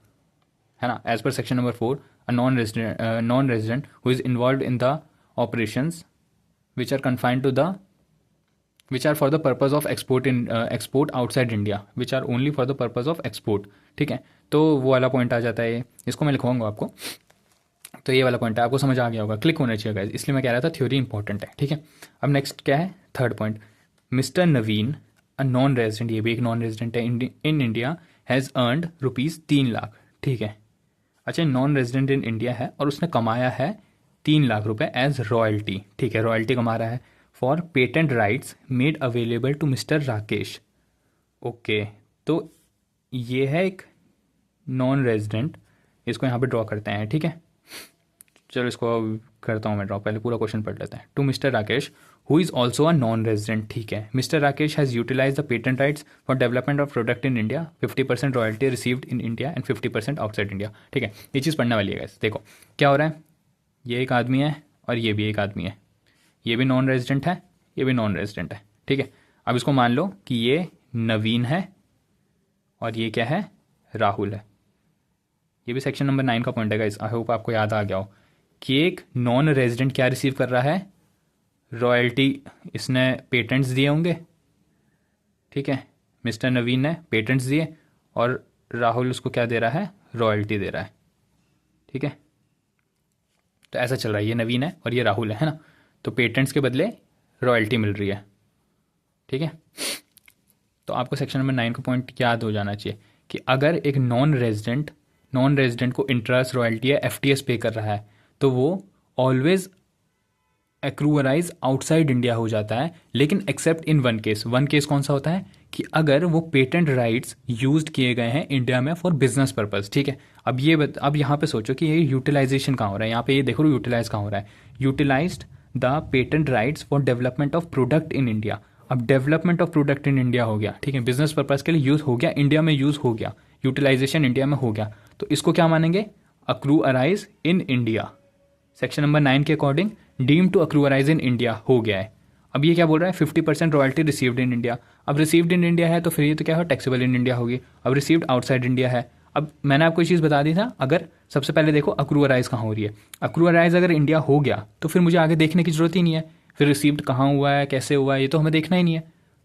है ना। As per section number 4, a non resident who is involve in the operations which are confined to the which are for the purpose of export in export outside India, which are only for the purpose of export, ठीक है। तो वो वाला point आ जाता है ये, इसको मैं लिखवाऊंगा आपको। तो ये वाला पॉइंट है, आपको समझ आ गया होगा, क्लिक होना चाहिए गाइस, इसलिए मैं कह रहा था थ्योरी इंपॉर्टेंट है, ठीक है। अब नेक्स्ट क्या है, थर्ड पॉइंट, मिस्टर नवीन अ नॉन रेजिडेंट, ये भी एक नॉन रेजिडेंट है, in India has earned rupees 3 lakh, ठीक है। अच्छा, नॉन रेजिडेंट इन इंडिया है और उसने कमाया है 3 लाख रुपए एज रॉयल्टी, ठीक है, रॉयल्टी कमा रहा है for patent rights made available to mister Rakesh. Okay, तो ये है एक नॉन रेजिडेंट, इसको यहाँ पे ड्रॉ करते हैं, ठीक है। चलो इसको करता हूँ मैं ड्रॉ, पहले पूरा क्वेश्चन पढ़ लेते हैं। To mister Rakesh who is also a non resident, ठीक है। Mister Rakesh has utilise the patent rights for development of product in India, 50% royalty received in India and 50% outside India, ठीक है। ये चीज़ पढ़ने वाली है guys। देखो क्या हो रहा है, ये एक आदमी है और ये भी एक आदमी है, ये भी नॉन रेजिडेंट है, ये भी नॉन रेजिडेंट है, ठीक है। अब इसको मान लो कि ये नवीन है और ये क्या है, राहुल है। ये भी सेक्शन नंबर 9 का पॉइंट है गाइस, आई होप आपको याद आ गया हो कि एक नॉन रेजिडेंट क्या रिसीव कर रहा है, रॉयल्टी। इसने पेटेंट्स दिए होंगे, ठीक है, मिस्टर नवीन ने पेटेंट्स दिए और राहुल उसको क्या दे रहा है, रॉयल्टी दे रहा है, ठीक है। तो ऐसा चल रहा है, ये नवीन है और ये राहुल है ना। तो पेटेंट्स के बदले रॉयल्टी मिल रही है, ठीक है। तो आपको सेक्शन नंबर 9 का पॉइंट याद हो जाना चाहिए कि अगर एक नॉन रेजिडेंट को इंटरेस्ट, रॉयल्टी या FTS पे कर रहा है तो वो ऑलवेज एक्रूअराइज आउटसाइड इंडिया हो जाता है, लेकिन एक्सेप्ट इन वन केस कौन सा होता है कि अगर वो पेटेंट राइट्स यूज्ड किए गए हैं इंडिया में फॉर बिजनेस पर्पज, ठीक है। अब यहाँ पे सोचो कि ये यूटिलाइजेशन कहाँ हो रहा है, यहाँ पे ये देखो यूटिलाइज कहाँ हो रहा है, utilized the patent rights for development of product in India. अब development of product in India हो गया, ठीक है, बिजनेस पर्पज के लिए यूज हो गया, इंडिया में यूज हो गया, यूटिलाइजेशन इंडिया में हो गया, तो इसको क्या मानेंगे, accrue arise in India. Section number 9 के according deem to accrue arise in India हो गया है। अब ये क्या बोल रहा है, 50% रॉयल्टी रिसीव्ड इन इंडिया। अब रिसीव्ड इन इंडिया है तो फिर ये तो क्या हो, टैक्सेबल इन इंडिया होगी। अब रिसीव्ड आउटसाइड इंडिया है। अब मैंने आपको ये चीज़ बता दी था, अगर सबसे पहले देखो अक्रूअराइज कहाँ हो रही है, अक्रूअराइज अगर इंडिया हो गया तो फिर मुझे आगे देखने की जरूरत ही नहीं है, फिर रिसीव्ड कहाँ हुआ है, कैसे हुआ है, ये तो हमें देखना ही नहीं है।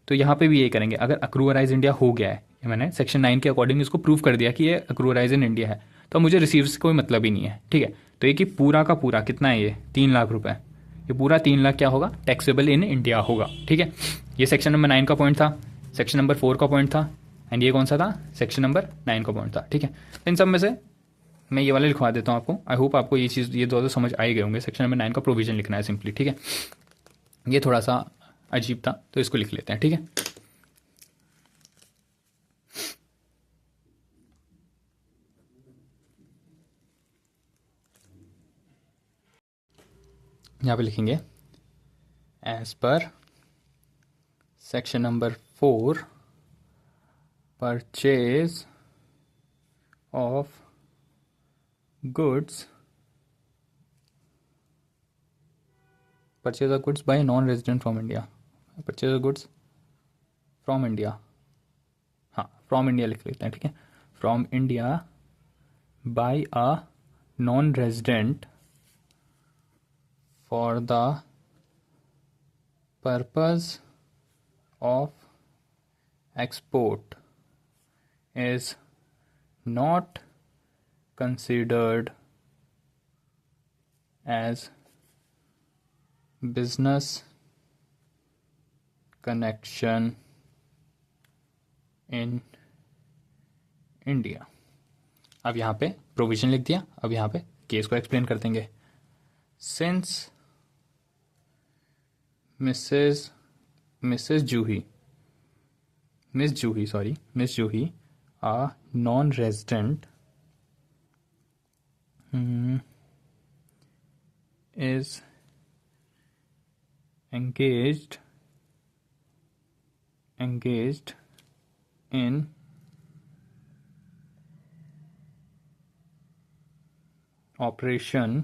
तो यहाँ पे भी यही करेंगे, अगर अक्रूअराइज इंडिया हो गया है, मैंने सेक्शन 9 के अकॉर्डिंग इसको प्रूव कर दिया कि ये अक्रूअराइज इन इंडिया है, तो मुझे रिसीव से कोई मतलब ही नहीं है, ठीक है। तो ये कि पूरा का पूरा कितना है, ये 3 लाख रुपए, ये पूरा 3 लाख क्या होगा, टैक्सेबल इन इंडिया होगा, ठीक है। ये सेक्शन नंबर 9 का पॉइंट था, सेक्शन नंबर 4 का पॉइंट था, एंड ये कौन सा था, सेक्शन नंबर 9 का पॉइंट था, ठीक है। इन सब में से मैं ये वाले लिखवा देता हूँ आपको, आई होप आपको ये चीज़, ये दो समझ आई गए होंगे। सेक्शन नंबर 9 का प्रोविजन लिखना है सिंपली, ठीक है। ये थोड़ा सा अजीब था तो इसको लिख लेते हैं, ठीक है। यहाँ पे लिखेंगे as per section number 4 purchase of goods purchase of goods by non resident from India, purchase of goods from India, हाँ फ्रॉम इंडिया लिख लेते हैं, ठीक है, from India by a non resident for the purpose of export is not considered as business connection in India। अब यहाँ पे provision लिख दिया, अब यहाँ पे केस को एक्सप्लेन कर देंगे। Since miss Juhi a non resident is engaged in operation,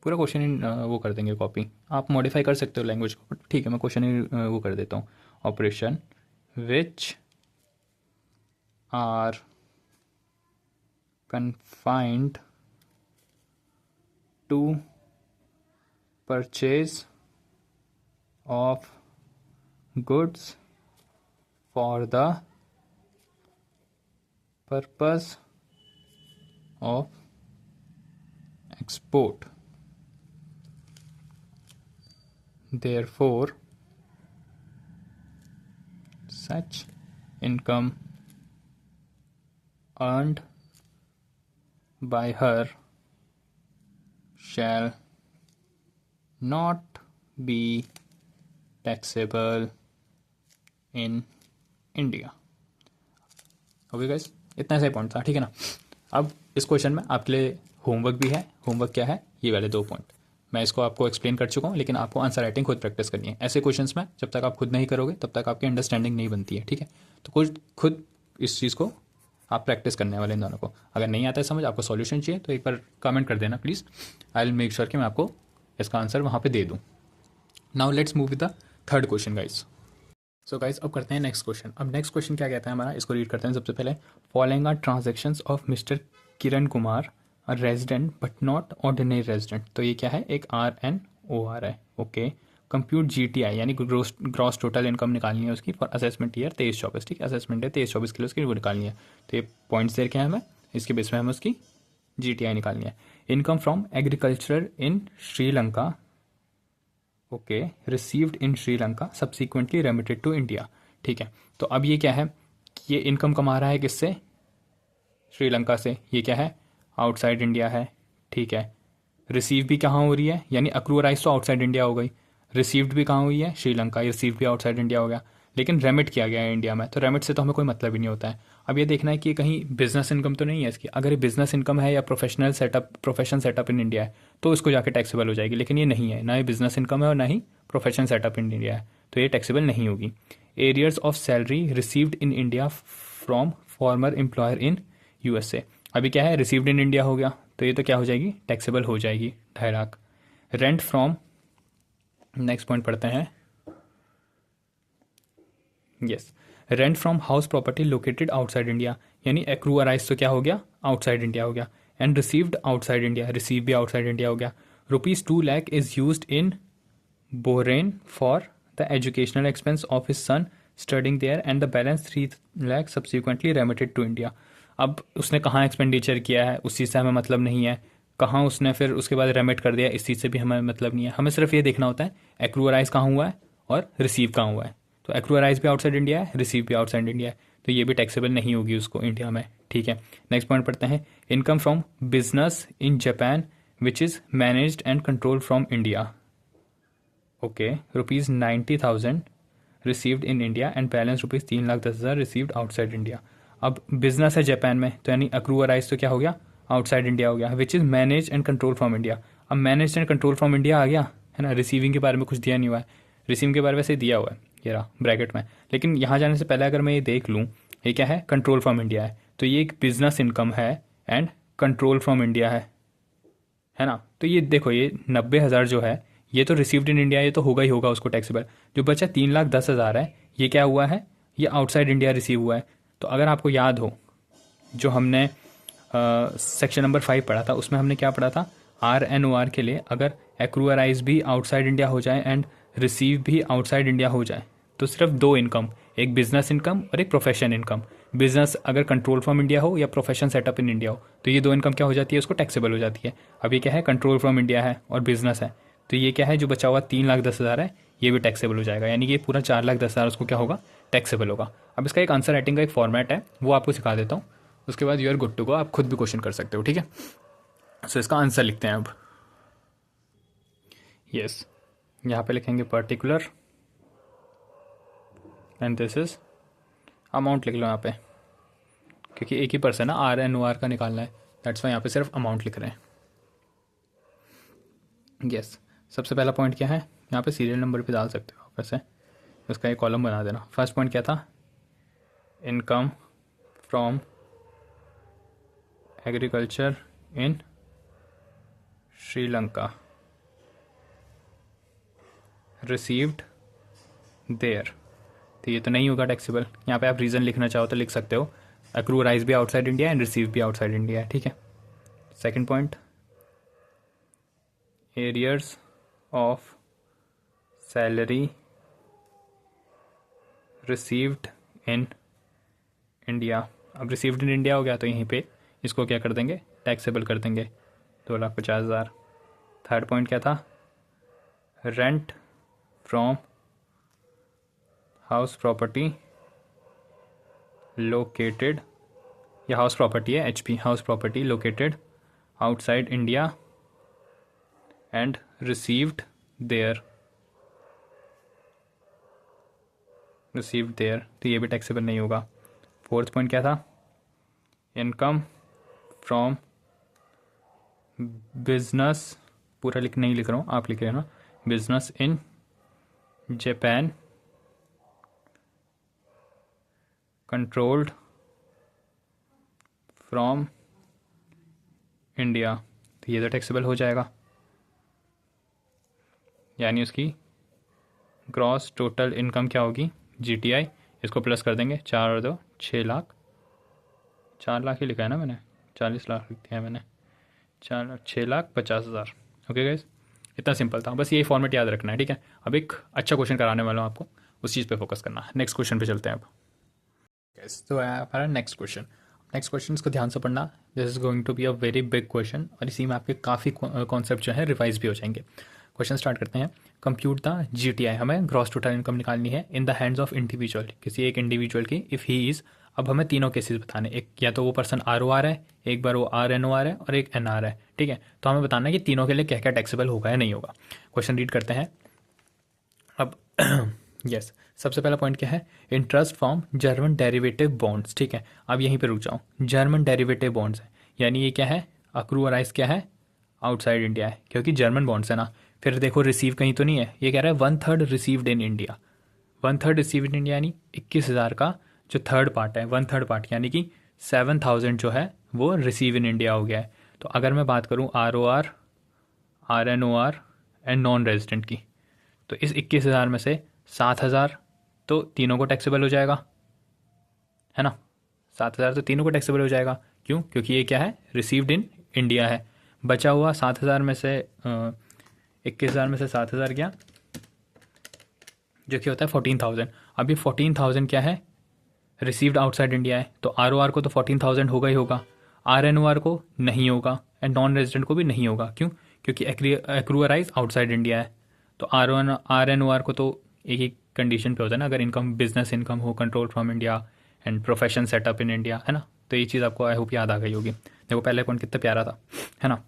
पूरा क्वेश्चन वो कर देंगे कॉपी, आप मॉडिफाई कर सकते हो लैंग्वेज को, ठीक है मैं क्वेश्चन ही वो कर देता हूँ। Operation which are confined to purchase of goods for the purpose of export, therefore such income earned by her shall not be taxable in India। Okay guys, इतना सही पॉइंट था, ठीक है ना। अब इस क्वेश्चन में आपके लिए होमवर्क भी है। होमवर्क क्या है, ये वाले 2 पॉइंट मैं इसको आपको एक्सप्लेन कर चुका हूँ, लेकिन आपको आंसर राइटिंग खुद प्रैक्टिस करनी है। ऐसे क्वेश्चंस में जब तक आप खुद नहीं करोगे तब तक आपकी अंडरस्टैंडिंग नहीं बनती है, ठीक है। तो खुद इस चीज़ को आप प्रैक्टिस करने वाले इन दोनों को। अगर नहीं आता है समझ, आपको सॉल्यूशन चाहिए तो एक बार कमेंट कर देना please, I will make sure कि मैं आपको इसका आंसर वहाँ पे दे दूँ। Now let's move with the third question guys. So guys अब करते हैं नेक्स्ट क्वेश्चन। अब नेक्स्ट क्वेश्चन क्या कहता है हमारा, इसको रीड करते हैं सबसे पहले। Following are transactions of mister Kiran Kumar a resident but not ordinary resident. तो ये क्या है, एक RNOR है, ओके। कंप्यूट GTI यानी ग्रॉस टोटल इनकम निकालनी है उसकी फॉर असेसमेंट ईयर 23-24, ठीक है, असेसमेंट है 23-24 किलो उसकी वो निकालनी है। तो ये पॉइंट्स दे रखे हैं हमें, इसके बेस में हमें उसकी GTI निकालनी है। Income from agriculture in Sri Lanka, okay, received in Sri Lanka subsequently remitted to India, ठीक है। तो अब ये क्या है, ये इनकम कमा रहा है किससे, श्रीलंका से। ये क्या है, आउटसाइड इंडिया है, ठीक है। रिसीव भी कहाँ हो रही है, यानी अक्रूअराइज तो आउटसाइड इंडिया हो गई, रिसीव्ड भी कहाँ हुई है, श्रीलंका, रिसीव्ड भी आउटसाइड इंडिया हो गया, लेकिन रेमिट किया गया है इंडिया में। तो रेमिट से तो हमें कोई मतलब ही नहीं होता है। अब ये देखना है कि कहीं बिजनेस इनकम तो नहीं है इसकी। अगर ये बिजनेस इनकम है या प्रोफेशन सेटअप इन इंडिया है तो इसको जाके टैक्सेबल हो जाएगी, लेकिन ये नहीं है, ना ये बिजनेस इनकम है और ना ही प्रोफेशन सेटअप इन इंडिया है, तो ये टैक्सेबल नहीं होगी। Arrears of salary received in India from farmer employer in USA। अभी क्या है, रिसीव्ड इन इंडिया हो गया, तो ये तो क्या हो जाएगी, टैक्सेबल हो जाएगी, 2.5 lakh. Rent from, next point पढ़ते हैं, yes, rent from house property located outside India, यानी एक्रूअराइज तो क्या हो गया, आउटसाइड इंडिया हो गया। And received outside India, receive भी आउटसाइड इंडिया हो गया। ₹2 lakh is used in Borneo for the educational expense of his son studying there and the balance 3 lakh subsequently remitted to India. अब उसने कहाँ एक्सपेंडिचर किया है उस चीज़ से हमें मतलब नहीं है, कहाँ उसने फिर उसके बाद रेमिट कर दिया इस चीज़ से भी हमें मतलब नहीं है। हमें सिर्फ ये देखना होता है एक्रूअराइज कहाँ हुआ है और रिसीव कहाँ हुआ है। तो एक्रूअराइज भी आउटसाइड इंडिया है, रिसीव भी आउटसाइड इंडिया है, तो ये भी टैक्सेबल नहीं होगी उसको इंडिया में, ठीक है। नेक्स्ट पॉइंट पढ़ते हैं, income from business in Japan which is managed and control from India, okay, ₹90,000 received in India and balance ₹3,10,000 received outside India. अब बिजनेस है जापान में, तो यानी अक्रूअराइज तो क्या हो गया, आउटसाइड इंडिया हो गया, which is manage and control from India. अब manage and control from India आ गया है ना। रिसीविंग के बारे में कुछ दिया नहीं हुआ है, रिसीविंग के बारे में वैसे दिया हुआ है ये रहा ब्रैकेट में, लेकिन यहाँ जाने से पहले अगर मैं ये देख लूँ, ये क्या है, कंट्रोल फ्रॉम इंडिया है, तो ये एक बिजनेस इनकम है एंड कंट्रोल फ्रॉम इंडिया है ना। तो ये देखो, ये 90,000 जो है ये तो रिसीव्ड इन इंडिया, ये तो होगा ही होगा उसको टैक्सेबल। जो बचा 3,10,000 है, ये क्या हुआ है, ये आउटसाइड इंडिया रिसीव हुआ है। तो अगर आपको याद हो, जो हमने सेक्शन नंबर 5 पढ़ा था, उसमें हमने क्या पढ़ा था, RNOR के लिए अगर एक्रूअराइज भी आउटसाइड इंडिया हो जाए एंड रिसीव भी आउटसाइड इंडिया हो जाए, तो सिर्फ दो इनकम, एक बिजनेस इनकम और एक प्रोफेशन इनकम। बिजनेस अगर कंट्रोल फ्रॉम इंडिया हो या प्रोफेशन सेटअप इन इंडिया हो, तो ये दो इनकम क्या हो जाती है, उसको टैक्सेबल हो जाती है। अब ये क्या है, कंट्रोल फ्रॉम इंडिया है और बिजनेस है, तो ये क्या है, जो बचा हुआ 3,10,000 है, ये भी टैक्सेबल हो जाएगा। यानी कि पूरा 4,10,000 उसको क्या होगा, टैक्सेबल होगा। अब इसका एक आंसर राइटिंग का एक फॉर्मेट है, वो आपको सिखा देता हूँ। उसके बाद you are good to go, आप खुद भी क्वेश्चन कर सकते हो, ठीक है। सो इसका आंसर लिखते हैं अब। यस, यहाँ पे लिखेंगे particular and this is amount लिख लो यहाँ पे, क्योंकि एक ही पर्सन है, RNOR का निकालना है, दैट्स वाई यहाँ पे सिर्फ अमाउंट लिख रहे हैं। यस, सबसे पहला पॉइंट क्या है, यहाँ पे सीरियल नंबर भी डाल सकते हो आप वैसे, उसका एक कॉलम बना देना। फर्स्ट पॉइंट क्या था, income from agriculture in Sri Lanka received there, तो ये तो नहीं होगा टैक्सेबल। यहाँ पे आप रीज़न लिखना चाहो तो लिख सकते हो, एक्रूअराइज भी आउटसाइड इंडिया एंड रिसीव भी आउटसाइड इंडिया है, ठीक है। Second point, arrears of salary received in India. अब रिसीव्ड इन इंडिया हो गया, तो यहीं पे इसको क्या कर देंगे, टैक्सेबल कर देंगे, 2,50,000। थर्ड पॉइंट क्या था, rent from house property located, या हाउस प्रॉपर्टी है HP, house property located outside India and received there, received there, तो ये भी टैक्सेबल नहीं होगा। फोर्थ पॉइंट क्या था, इनकम फ्रॉम बिजनेस, पूरा नहीं लिख रहा हूँ, आप लिख रहे हो ना, business in Japan controlled from India, तो ये तो टैक्सेबल हो जाएगा। यानी उसकी ग्रॉस टोटल इनकम क्या होगी, GTI, इसको प्लस कर देंगे, 4 और 2 6 लाख, 4 लाख ही लिखा है ना मैंने, 40 लाख लिख दिया है मैंने, 6,50,000। ओके गाइस, इतना सिंपल था, बस यही फॉर्मेट याद रखना है, ठीक है। अब एक अच्छा क्वेश्चन कराने वाला हूँ आपको, उस चीज़ पे फोकस करना है। नेक्स्ट क्वेश्चन पे चलते हैं अब। तो हमारा नेक्स्ट क्वेश्चन इसको ध्यान से पढ़ना, this is going to be a very big question, और इसी में आपके काफ़ी कॉन्सेप्ट जो है रिवाइज भी हो जाएंगे। क्वेश्चन स्टार्ट करते हैं। कंप्यूट द GTI, हमें ग्रॉस टोटल इनकम निकालनी है in the hands of individual, किसी एक इंडिविजुअल की, इफ़ ही इज़, अब हमें तीनों केसेस बताने, एक या तो वो पर्सन ROR है, एक बार वो RNOR है और एक NR है, ठीक है। तो हमें बताना है कि तीनों के लिए क्या क्या टैक्सेबल होगा या नहीं होगा। क्वेश्चन रीड करते हैं अब। यस, सबसे पहला पॉइंट क्या है, interest from German derivative bonds, ठीक है। अब यहीं पे रुक जाऊँ, जर्मन डेरिवेटिव बॉन्ड्स है, यानी ये क्या है, अक्रूअराइज क्या है, आउटसाइड इंडिया है, क्योंकि जर्मन बॉन्ड्स है ना। फिर देखो रिसीव कहीं तो नहीं है, ये कह रहा है 1/3 received in India, 1/3 received in India यानी 21,000 का जो थर्ड पार्ट है, 1/3 पार्ट, यानी कि 7,000 जो है वो रिसीव इन इंडिया हो गया है। तो अगर मैं बात करूँ ROR, RNOR and non resident की, तो इस 21,000 में से 7,000 तो तीनों को टैक्सेबल हो जाएगा, है ना। 7,000 तो तीनों को टैक्सेबल हो जाएगा, क्यों, क्योंकि ये क्या है, रिसीव्ड इन इंडिया है। बचा हुआ 7,000 में से 21,000 में से 7,000 गया, जो कि होता है 14,000। अब ये 14,000 क्या है, रिसीव्ड आउटसाइड इंडिया है, तो ROR को तो 14,000 होगा ही होगा, RNOR को नहीं होगा एंड नॉन रेजिडेंट को भी नहीं होगा, क्यों, क्योंकि एक्रूअराइज आउटसाइड इंडिया है। तो RNOR को तो एक ही कंडीशन पे होता है ना, अगर इनकम बिजनेस इनकम हो, control from India and profession setup in India, है ना। तो ये चीज़ आपको आई होप याद आ गई होगी। देखो पहले पॉइंट कितना प्यारा था, है ना।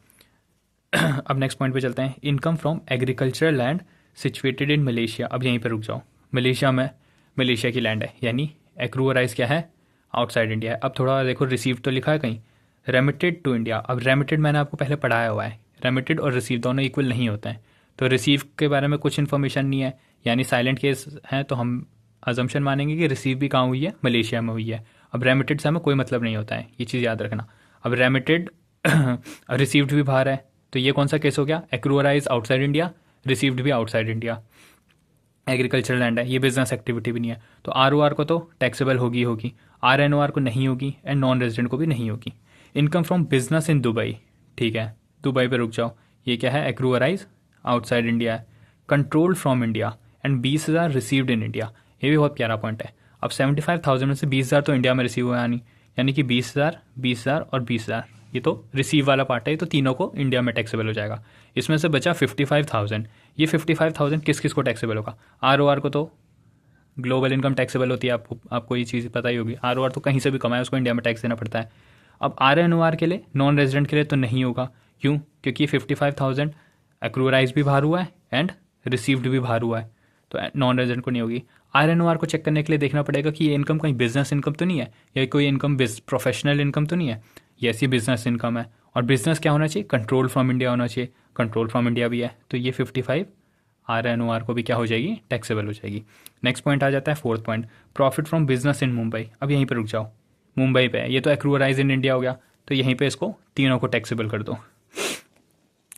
अब नेक्स्ट पॉइंट पे चलते हैं, income from agricultural land situated in Malaysia. अब यहीं पर रुक जाओ, मलेशिया में, मलेशिया की लैंड है, यानी एक्रूअराइज क्या है, आउटसाइड इंडिया है। अब थोड़ा देखो, रिसीव तो लिखा है कहीं, रेमिटेड टू इंडिया। अब रेमिटेड मैंने आपको पहले पढ़ाया हुआ है, रेमिटेड और रिसीव दोनों इक्वल नहीं होते हैं, तो रिसीव के बारे में कुछ इन्फॉर्मेशन नहीं है, यानी साइलेंट केस है, तो हम अजम्पशन मानेंगे कि रिसीव भी कहाँ हुई है, मलेशिया में हुई है। अब रेमिटेड से हमें कोई मतलब नहीं होता है, ये चीज़ याद रखना। अब रेमिटेड रिसीव्ड भी बाहर है, तो ये कौन सा केस हो गया, एक्रूअराइज आउटसाइड इंडिया, रिसीव्ड भी आउटसाइड इंडिया, एग्रीकल्चर लैंड है, ये बिजनेस एक्टिविटी भी नहीं है, तो आर को तो टैक्सेबल होगी, आर को नहीं होगी, एंड नॉन रेजिडेंट को भी नहीं होगी। Income from business in Dubai, ठीक है, दुबई पे रुक जाओ, ये क्या है, एक्रूअराइज आउटसाइड इंडिया है, control from India, and 20,000 received in India, ये भी बहुत प्यारा पॉइंट है। अब 75,000 में से 20,000 तो इंडिया में रिसीव हुआ नहीं, यानी कि 20,000, 20,000 और 20,000, ये तो रिसीव वाला पार्ट है, तो तीनों को इंडिया में टैक्सेबल हो जाएगा। इसमें से बचा 55,000, ये 55,000 किस किस को टैक्सेबल होगा, आर को तो ग्लोबल इनकम टैक्सेबल होती है, आपको ये चीज़ पता ही होगी, आर तो कहीं से भी कमाए उसको इंडिया में टैक्स देना पड़ता है। अब आर के लिए, नॉन रेजिडेंट के लिए तो नहीं होगा, क्यों, क्योंकि 55,000 एक्रूराइज भी बाहर हुआ है एंड रिसीव्ड भी बाहर हुआ है, तो नॉन रेजिडेंट को नहीं होगी। आर को चेक करने के लिए देखना पड़ेगा कि ये इनकम कहीं बिजनेस इनकम तो नहीं है, या कोई इनकम प्रोफेशनल इनकम तो नहीं है, ये ऐसी बिजनेस इनकम है, और बिजनेस क्या होना चाहिए, कंट्रोल फ्रॉम इंडिया होना चाहिए, कंट्रोल फ्रॉम इंडिया भी है, तो ये 55 आर को भी क्या हो जाएगी, टैक्सेबल हो जाएगी। नेक्स्ट पॉइंट आ जाता है fourth point, profit from business इन मुंबई। अब यहीं पर रुक जाओ, मुंबई पे है, ये तो एक्रूअराइज इन इंडिया हो गया, तो यहीं पे इसको तीनों को टैक्सेबल कर दो।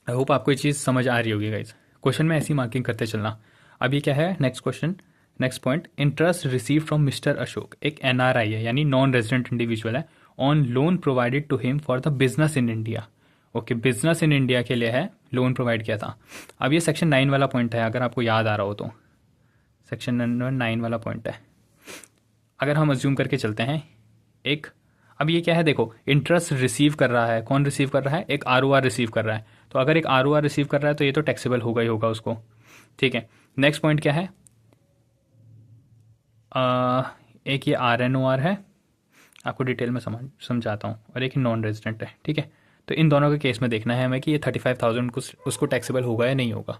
आई होप आपको ये चीज़ समझ आ रही होगी गाइज, क्वेश्चन में ऐसी मार्किंग करते चलना। अब ये क्या है, next question, next point, interest receive from mister Ashok, एक एनआरआई है यानी नॉन रेजिडेंट इंडिविजुअल है, on loan provided to him for the business in India. Okay, business in India के लिए है, लोन प्रोवाइड किया था। अब ये सेक्शन 9 वाला पॉइंट है, अगर आपको याद आ रहा हो तो सेक्शन नंबर 9 वाला पॉइंट है। अगर हम अज्यूम करके चलते हैं एक, अब ये क्या है, देखो इंटरेस्ट रिसीव कर रहा है, कौन रिसीव कर रहा है, एक आर रिसीव कर रहा है, तो अगर एक आर रिसीव कर रहा है तो ये तो टैक्सेबल होगा ही होगा उसको, ठीक है। नेक्स्ट पॉइंट क्या है, एक ये आर है, आपको डिटेल में समझाता हूँ, और एक नॉन रेजिडेंट है, ठीक है। तो इन दोनों के केस में देखना है हमें कि ये 35,000 उसको टैक्सेबल होगा या नहीं होगा।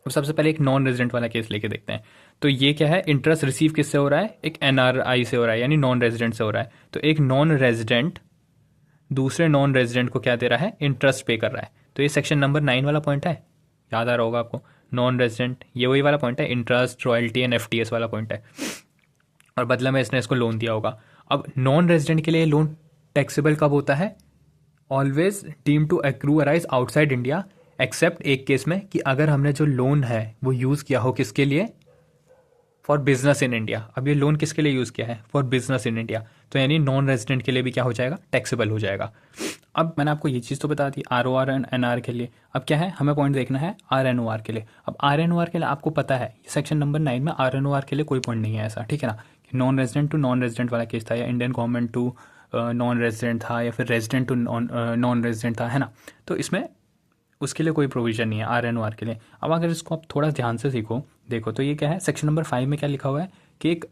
अब सबसे पहले एक नॉन रेजिडेंट वाला केस लेके देखते हैं। तो ये क्या है, इंटरेस्ट रिसीव किससे हो रहा है, एक एनआरआई से हो रहा है, यानी नॉन रेजिडेंट से हो रहा है। तो एक नॉन रेजिडेंट दूसरे नॉन रेजिडेंट को क्या दे रहा है, इंटरेस्ट पे कर रहा है। तो ये सेक्शन नंबर 9 वाला पॉइंट है, याद आ रहा होगा आपको, नॉन रेजिडेंट, ये वही वाला पॉइंट है, इंटरेस्ट रॉयल्टी एंड एफटीएस वाला पॉइंट है, और बदला में इसने इसको लोन दिया होगा। अब नॉन रेजिडेंट के लिए लोन टैक्सेबल कब होता है, always deem to accrue or arise outside India, except एक केस में कि अगर हमने जो लोन है वो यूज़ किया हो किसके लिए, फॉर बिजनेस इन इंडिया। अब ये लोन किसके लिए यूज़ किया है, फॉर बिजनेस इन इंडिया, तो यानी नॉन रेजिडेंट के लिए भी क्या हो जाएगा, टैक्सेबल हो जाएगा। अब मैंने आपको ये चीज़ तो बता दी आर एंड एनआर के लिए। अब क्या है, हमें पॉइंट देखना है आर के लिए। अब आर के लिए आपको पता है सेक्शन नंबर 9 में आर के लिए कोई पॉइंट नहीं है ऐसा, ठीक है ना, non resident to non resident वाला केस था, या Indian government to non resident था, या फिर रेजिडेंट टू नॉन रेजिडेंट था, है ना। तो इसमें उसके लिए कोई प्रोविजन नहीं है आर के लिए। अब अगर इसको आप थोड़ा ध्यान से देखो तो ये क्या है, सेक्शन नंबर 5 में क्या लिखा हुआ है कि एक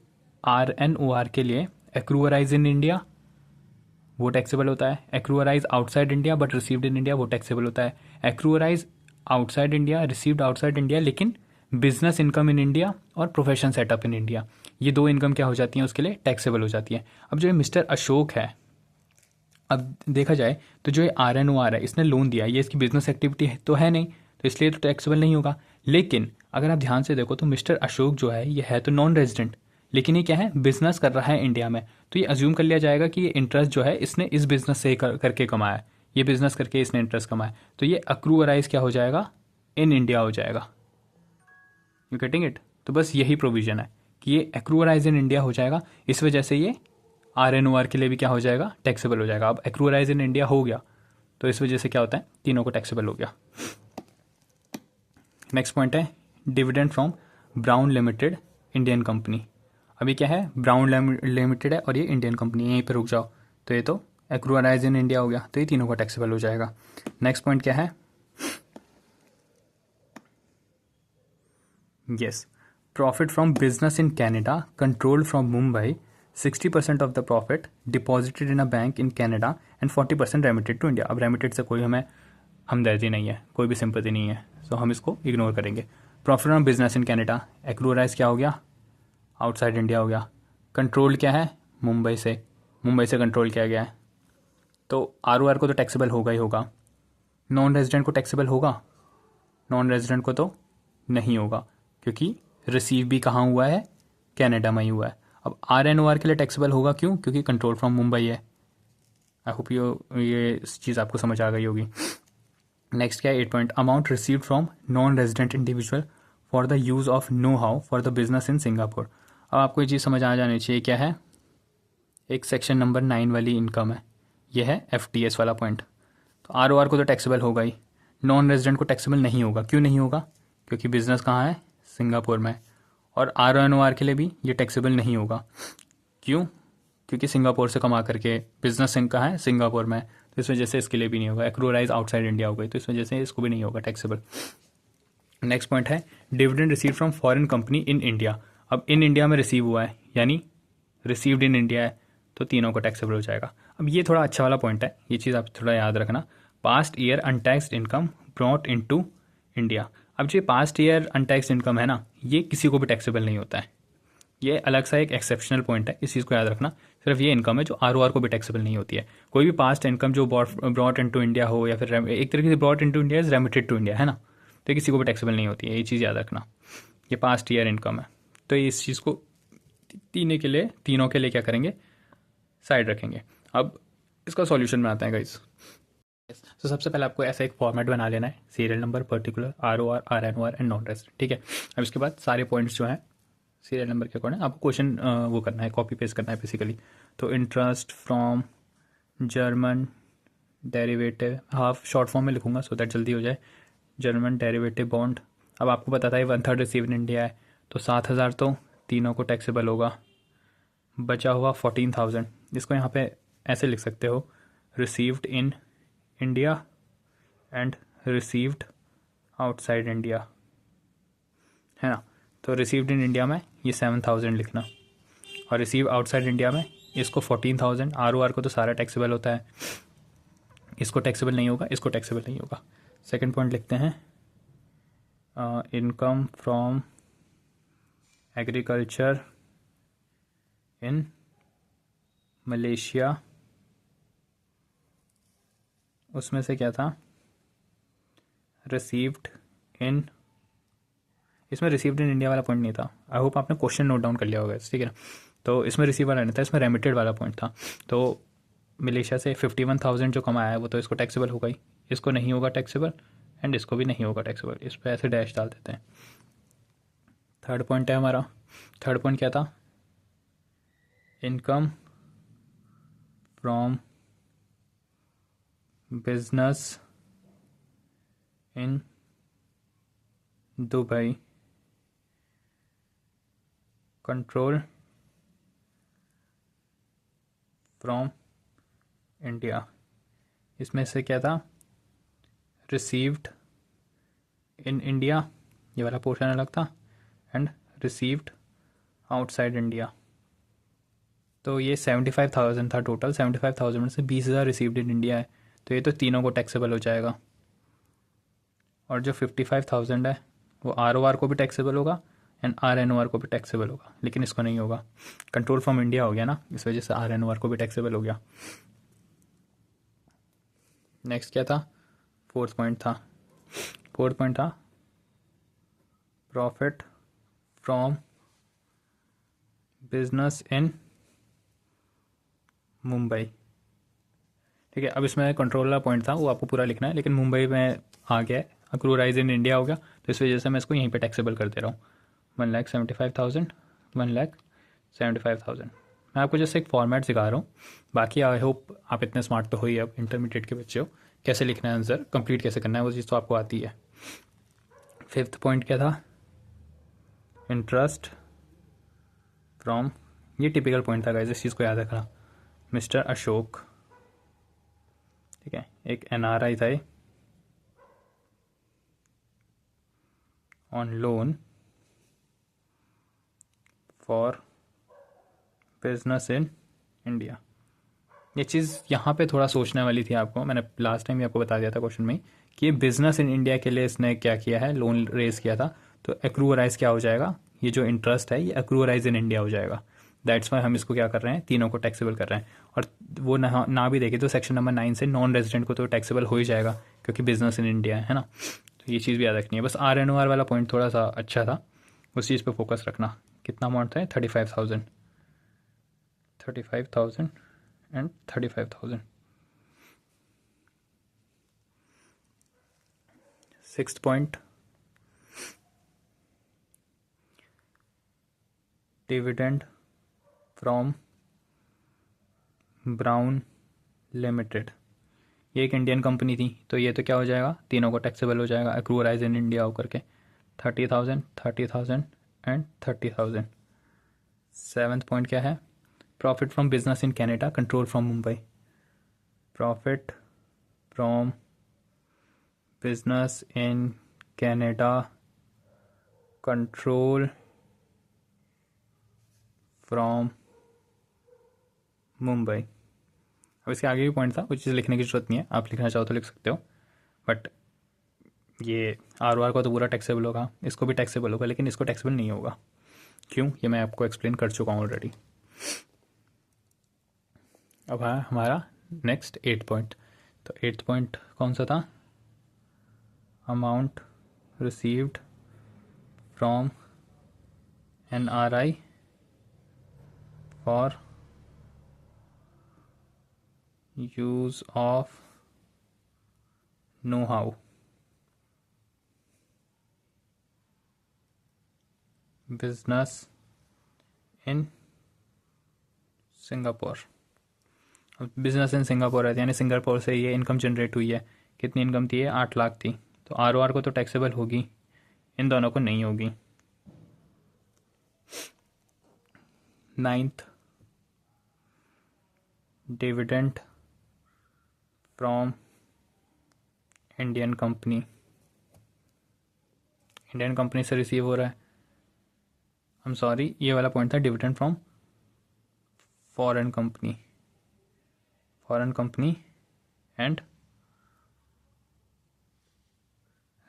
आर के लिए एक्रूअराइज इन इंडिया वो टैक्सेबल होता है, एक्रूअराइज outside India but received in India वो टैक्सेबल होता है, एक्रूअराइज outside India received outside India लेकिन बिजनेस इनकम इन इंडिया और प्रोफेशन सेटअप इन इंडिया, ये दो इनकम क्या हो जाती हैं उसके लिए टैक्सेबल हो जाती है। अब जो ये मिस्टर अशोक है, अब देखा जाए तो जो ये आर है इसने लोन दिया, ये इसकी बिजनेस एक्टिविटी है तो है नहीं, तो इसलिए तो टैक्सेबल नहीं होगा। लेकिन अगर आप ध्यान से देखो तो मिस्टर अशोक जो है ये है तो नॉन रेजिडेंट, लेकिन ये क्या है, बिजनेस कर रहा है इंडिया में, तो ये अज्यूम कर लिया जाएगा कि ये इंटरेस्ट जो है इसने इस बिजनेस से करके कमाया है, ये बिजनेस करके इसने इंटरेस्ट कमाया, तो ये अक्रूअराइज क्या हो जाएगा, इन इंडिया हो जाएगा। You getting it. तो बस यही प्रोविजन है कि ये एक्रूअराइज इन इंडिया हो जाएगा, इस वजह से ये आर के लिए भी क्या हो जाएगा, टैक्सेबल हो जाएगा। अब एक्रूअराइज इन इंडिया हो गया तो इस वजह से क्या होता है, तीनों को टैक्सेबल हो गया। नेक्स्ट पॉइंट है dividend from brown limited Indian company. अभी क्या है, ब्राउन लिमिटेड है और ये इंडियन कंपनी है, यहीं पर रुक जाओ, तो ये तो एक्रूअराइज इन इंडिया हो गया, तो ये तीनों को टैक्सेबल हो जाएगा। नेक्स्ट पॉइंट क्या है, yes, profit from business in Canada controlled from Mumbai, 60% of the profit deposited in a bank in Canada and 40% remitted to India. अब रेमिटेड से कोई हमें हमदर्दी नहीं है, कोई भी सिंपैथी नहीं है, तो हम इसको इग्नोर करेंगे। Profit from business in Canada, एक्रूअराइज क्या हो गया, आउटसाइड इंडिया हो गया, कंट्रोल्ड क्या है, मुंबई से कंट्रोल किया गया है, तो आर को तो टैक्सेबल होगा ही होगा। नॉन रेजिडेंट को टैक्सेबल होगा, नॉन रेजिडेंट को तो नहीं होगा, क्योंकि रिसीव भी कहाँ हुआ है, कनाडा में ही हुआ है। अब आर के लिए टैक्सेबल होगा, क्यों, क्योंकि कंट्रोल फ्रॉम मुंबई है। आई होप ये चीज़ आपको समझ आ गई होगी। नेक्स्ट क्या है 8 point, amount received from non resident individual for the use of know how for the business in Singapore. अब आपको ये चीज़ समझ आ जानी चाहिए क्या है, एक सेक्शन नंबर 9 वाली इनकम है, यह है FTS वाला पॉइंट। तो ROR को तो टैक्सेबल होगा ही, नॉन रेजिडेंट को टैक्सेबल नहीं होगा। क्यों नहीं होगा? क्योंकि बिजनेस कहाँ है, सिंगापुर में। और RONOR के लिए भी ये टैक्सेबल नहीं होगा। क्यों? क्योंकि सिंगापुर से कमा करके बिजनेस कहाँ है, सिंगापुर में। तो इस वजह से इसके लिए भी नहीं होगा। एक्रूराइज आउटसाइड इंडिया हो गई, तो इस वजह से इसको भी नहीं होगा टैक्सेबल। नेक्स्ट पॉइंट है dividend receive from foreign company in India. अब इन इंडिया में रिसीव हुआ है, यानी रिसीव्ड इन इंडिया है, तो तीनों को टैक्सेबल हो जाएगा। अब ये थोड़ा अच्छा वाला पॉइंट है, ये चीज़ आप थोड़ा याद रखना। Past year untaxed income brought into India. अब जो पास्ट ईयर अनटैक्सड इनकम है ना, ये किसी को भी टैक्सेबल नहीं होता है। ये अलग सा एक एक्सेप्शनल पॉइंट है, इस चीज़ को याद रखना। सिर्फ ये इनकम है जो ROR को भी टैक्सेबल नहीं होती है। कोई भी पास्ट इनकम जो ब्रॉट इनटू इंडिया हो, या फिर एक तरीके से brought into India is remitted to India, है ना, तो ये किसी को भी टैक्सेबल नहीं होती है। ये चीज़ याद रखना, ये पास्ट ईयर इनकम है। तो इस चीज़ को तीनों के लिए क्या करेंगे, साइड रखेंगे। अब इसका सॉल्यूशन बनाते हैं गाइस। तो सबसे पहले आपको ऐसा एक फॉर्मेट बना लेना है, serial number, particular, ROR, RNOR and non rest, ठीक है। अब इसके बाद सारे पॉइंट्स जो हैं सीरियल नंबर के अकॉर्डिंग आपको क्वेश्चन वो करना है, कॉपी पेस्ट करना है बेसिकली। तो interest from German derivative, half short form में लिखूंगा सो दैट जल्दी हो जाए। जर्मन डेरिवेटिव बॉन्ड, अब आपको पता था ये 1/3 रिसीव इन इंडिया है, तो 7,000 तो तीनों को टैक्सेबल होगा। बचा हुआ 14,000, इसको यहाँ पे ऐसे लिख सकते हो, received in India and received outside India, है ना। तो रिसीव्ड इन इंडिया में ये 7,000 लिखना, और रिसीव आउटसाइड इंडिया में इसको 14,000। ROR को तो सारा टैक्सेबल होता है, इसको टैक्सेबल नहीं होगा, इसको टैक्सेबल नहीं होगा। सेकंड पॉइंट लिखते हैं income from agriculture in Malaysia, उसमें से क्या था, रिसीव्ड इन, इसमें रिसीव्ड इन इंडिया वाला पॉइंट नहीं था। आई होप आपने क्वेश्चन नोट डाउन कर लिया होगा, ठीक है ना। तो इसमें रिसीव वाला नहीं था, इसमें रेमिटेड वाला पॉइंट था। तो मलेशिया से 51,000 जो कमाया है वो तो इसको टैक्सेबल होगा ही, इसको नहीं होगा टैक्सेबल, एंड इसको भी नहीं होगा टैक्सेबल। इस पर ऐसे डैश डाल देते हैं। थर्ड पॉइंट है हमारा, थर्ड पॉइंट क्या था, income from business in Dubai control from India. इसमें से क्या था, रिसीव्ड इन इंडिया, ये वाला पोर्शन अलग था, एंड रिसीव्ड आउटसाइड इंडिया। तो ये 75,000 था टोटल, 75,000 में से 20,000 रिसीव्ड इन इंडिया है, तो ये तो तीनों को टैक्सेबल हो जाएगा। और जो 55,000 है वो ROR को भी टैक्सेबल होगा एंड RNOR को भी टैक्सेबल होगा, लेकिन इसको नहीं होगा। कंट्रोल फ्रॉम इंडिया हो गया ना, इस वजह से RNOR को भी टैक्सेबल हो गया। नेक्स्ट क्या था, फोर्थ पॉइंट था प्रॉफिट फ्रॉम बिजनेस इन मुंबई, ठीक है। अब इसमें कंट्रोल वाला पॉइंट था वो आपको पूरा लिखना है, लेकिन मुंबई में आ गया है, अक्रूराइज इन इंडिया हो गया, तो इस वजह से मैं इसको यहीं पे टैक्सेबल कर दे रहा हूँ। 1,75,000, 1,75,000। मैं आपको जैसे एक फॉर्मेट सिखा रहा हूँ, बाकी आई होप आप इतने स्मार्ट तो हो ही, अब इंटरमीडिएट के बच्चे हो, कैसे लिखना है आंसर, कंप्लीट कैसे करना है वो चीज़ तो आपको आती है। फिफ्थ पॉइंट क्या था, इंटरेस्ट फ्रॉम, ये टिपिकल पॉइंट था गाइस, इस चीज़ को याद रखना। मिस्टर अशोक, ठीक है, एक NRI था on loan for business in India. ये चीज़ यहाँ पे थोड़ा सोचने वाली थी आपको, मैंने लास्ट टाइम भी आपको बता दिया था क्वेश्चन में कि बिजनेस इन इंडिया के लिए इसने क्या किया है, लोन रेज किया था। तो एक्रूअराइज क्या हो जाएगा, ये जो इंटरेस्ट है ये एक्रूअराइज इन इंडिया हो जाएगा। दैट्स वाई हम इसको क्या कर रहे हैं, तीनों को टैक्सेबल कर रहे हैं। और वो ना भी देखे तो सेक्शन नंबर 9 से नॉन रेजिडेंट को तो टैक्सेबल हो ही जाएगा, क्योंकि बिजनेस इन इंडिया है ना। तो ये चीज़ भी याद रखनी है। बस RNOR वाला पॉइंट थोड़ा सा अच्छा था, उस चीज़ पे फोकस रखना। कितना अमाउंट था, 35,000 and 35,000। Sixth point, dividend from brown limited. ये एक इंडियन कंपनी थी, तो ये तो क्या हो जाएगा, तीनों को टैक्सेबल हो जाएगा एक्रूराइज इन इंडिया होकर के 30,000, 30,000 एंड 30,000। सेवन्थ पॉइंट क्या है, profit from business in Canada control from Mumbai. Profit from business in Canada control from Mumbai. अब इसके आगे भी पॉइंट था, कुछ चीज़ लिखने की जरूरत नहीं है, आप लिखना चाहो तो लिख सकते हो, बट ये ROR का तो पूरा टैक्सेबल होगा, इसको भी टैक्सेबल होगा, लेकिन इसको टैक्सेबल नहीं होगा। क्यों, ये मैं आपको एक्सप्लेन कर चुका हूँ ऑलरेडी। अब है हमारा नेक्स्ट 8th पॉइंट। तो 8th पॉइंट कौन सा था, amount received from NRI for use of know how business in Singapore. अब बिजनेस इन सिंगापुर है, यानी सिंगापुर से ये इनकम जनरेट हुई है। कितनी इनकम थी, ये 8 लाख थी, तो ROR को तो टैक्सेबल होगी, इन दोनों को नहीं होगी। 9th, dividend from Indian company, Indian company से रिसीव हो रहा है। आई एम सॉरी, ये वाला पॉइंट था dividend from foreign company, foreign company and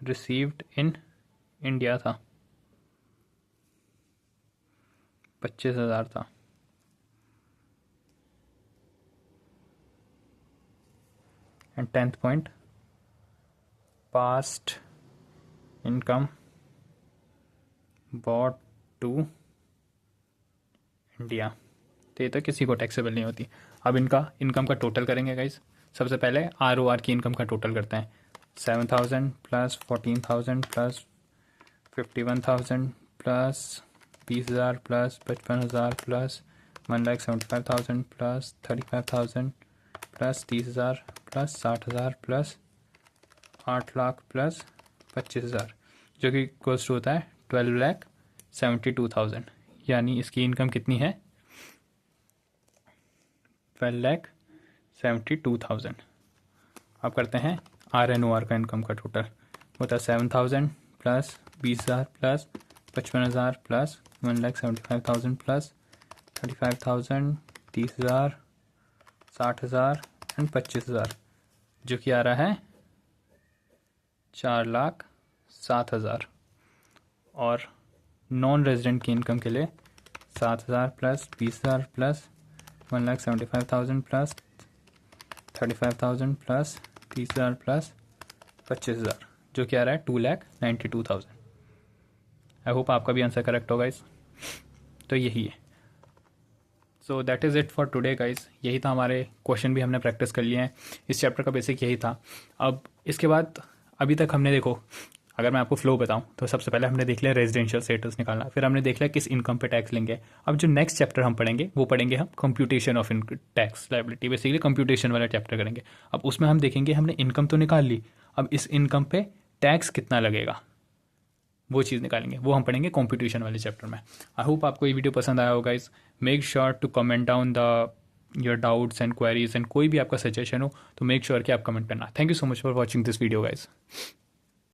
received in India था, 25,000 था। And 10th point, past income brought to India. तो ये तो किसी को टैक्सेबल नहीं होती। अब इनका इनकम का टोटल करेंगे गाइस। सबसे पहले ROR की इनकम का टोटल करते हैं। 7,000 plus 14,000 plus 51,000 plus 20,000 plus 55,000 plus 1,75,000 plus 35,000 plus 30,000 plus 60,000 plus 8 lakh plus 25,000, जो कि इक्वल्स टू होता है 12,72,000। यानी इसकी इनकम कितनी है, 12,72,000। अब करते हैं RNOR का इनकम का टोटल, होता है 7,000 plus 20,000 plus 55,000 plus 1,75,000 plus 35,000, 30,000, 60,000 and 25,000, जो कि आ रहा है 4,07,000। और नॉन रेजिडेंट की इनकम के लिए 7,000 plus 20,000 plus 1,75,000 plus 35,000 plus 30,000 plus 25,000, जो कि आ रहा है 2,92,000। आई होप आपका भी आंसर करेक्ट होगा इस। तो यही है। So that is it for today guys. यही था, हमारे क्वेश्चन भी हमने प्रैक्टिस कर लिए हैं। इस चैप्टर का बेसिक यही था। अब इसके बाद अभी तक हमने देखो, अगर मैं आपको फ्लो बताऊं तो सबसे पहले हमने देख लिया रेजिडेंशियल स्टेटस निकालना, फिर हमने देख लिया किस इनकम पे टैक्स लेंगे। अब जो नेक्स्ट चैप्टर हम पढ़ेंगे वो पढ़ेंगे हम computation of tax liability, basically computation वाला चैप्टर करेंगे। अब उसमें हम देखेंगे हमने इनकम तो निकाल ली, अब इस इनकम पे टैक्स कितना लगेगा वो चीज़ निकालेंगे, वो हम पढ़ेंगे कंप्यूटेशन वाले चैप्टर में। आई होप आपको ये वीडियो पसंद आया होगा guys. Make sure to comment down the your doubts and queries, and कोई भी आपका सजेशन हो तो मेक श्योर कि आप कमेंट करना। Thank you so much for watching this video guys.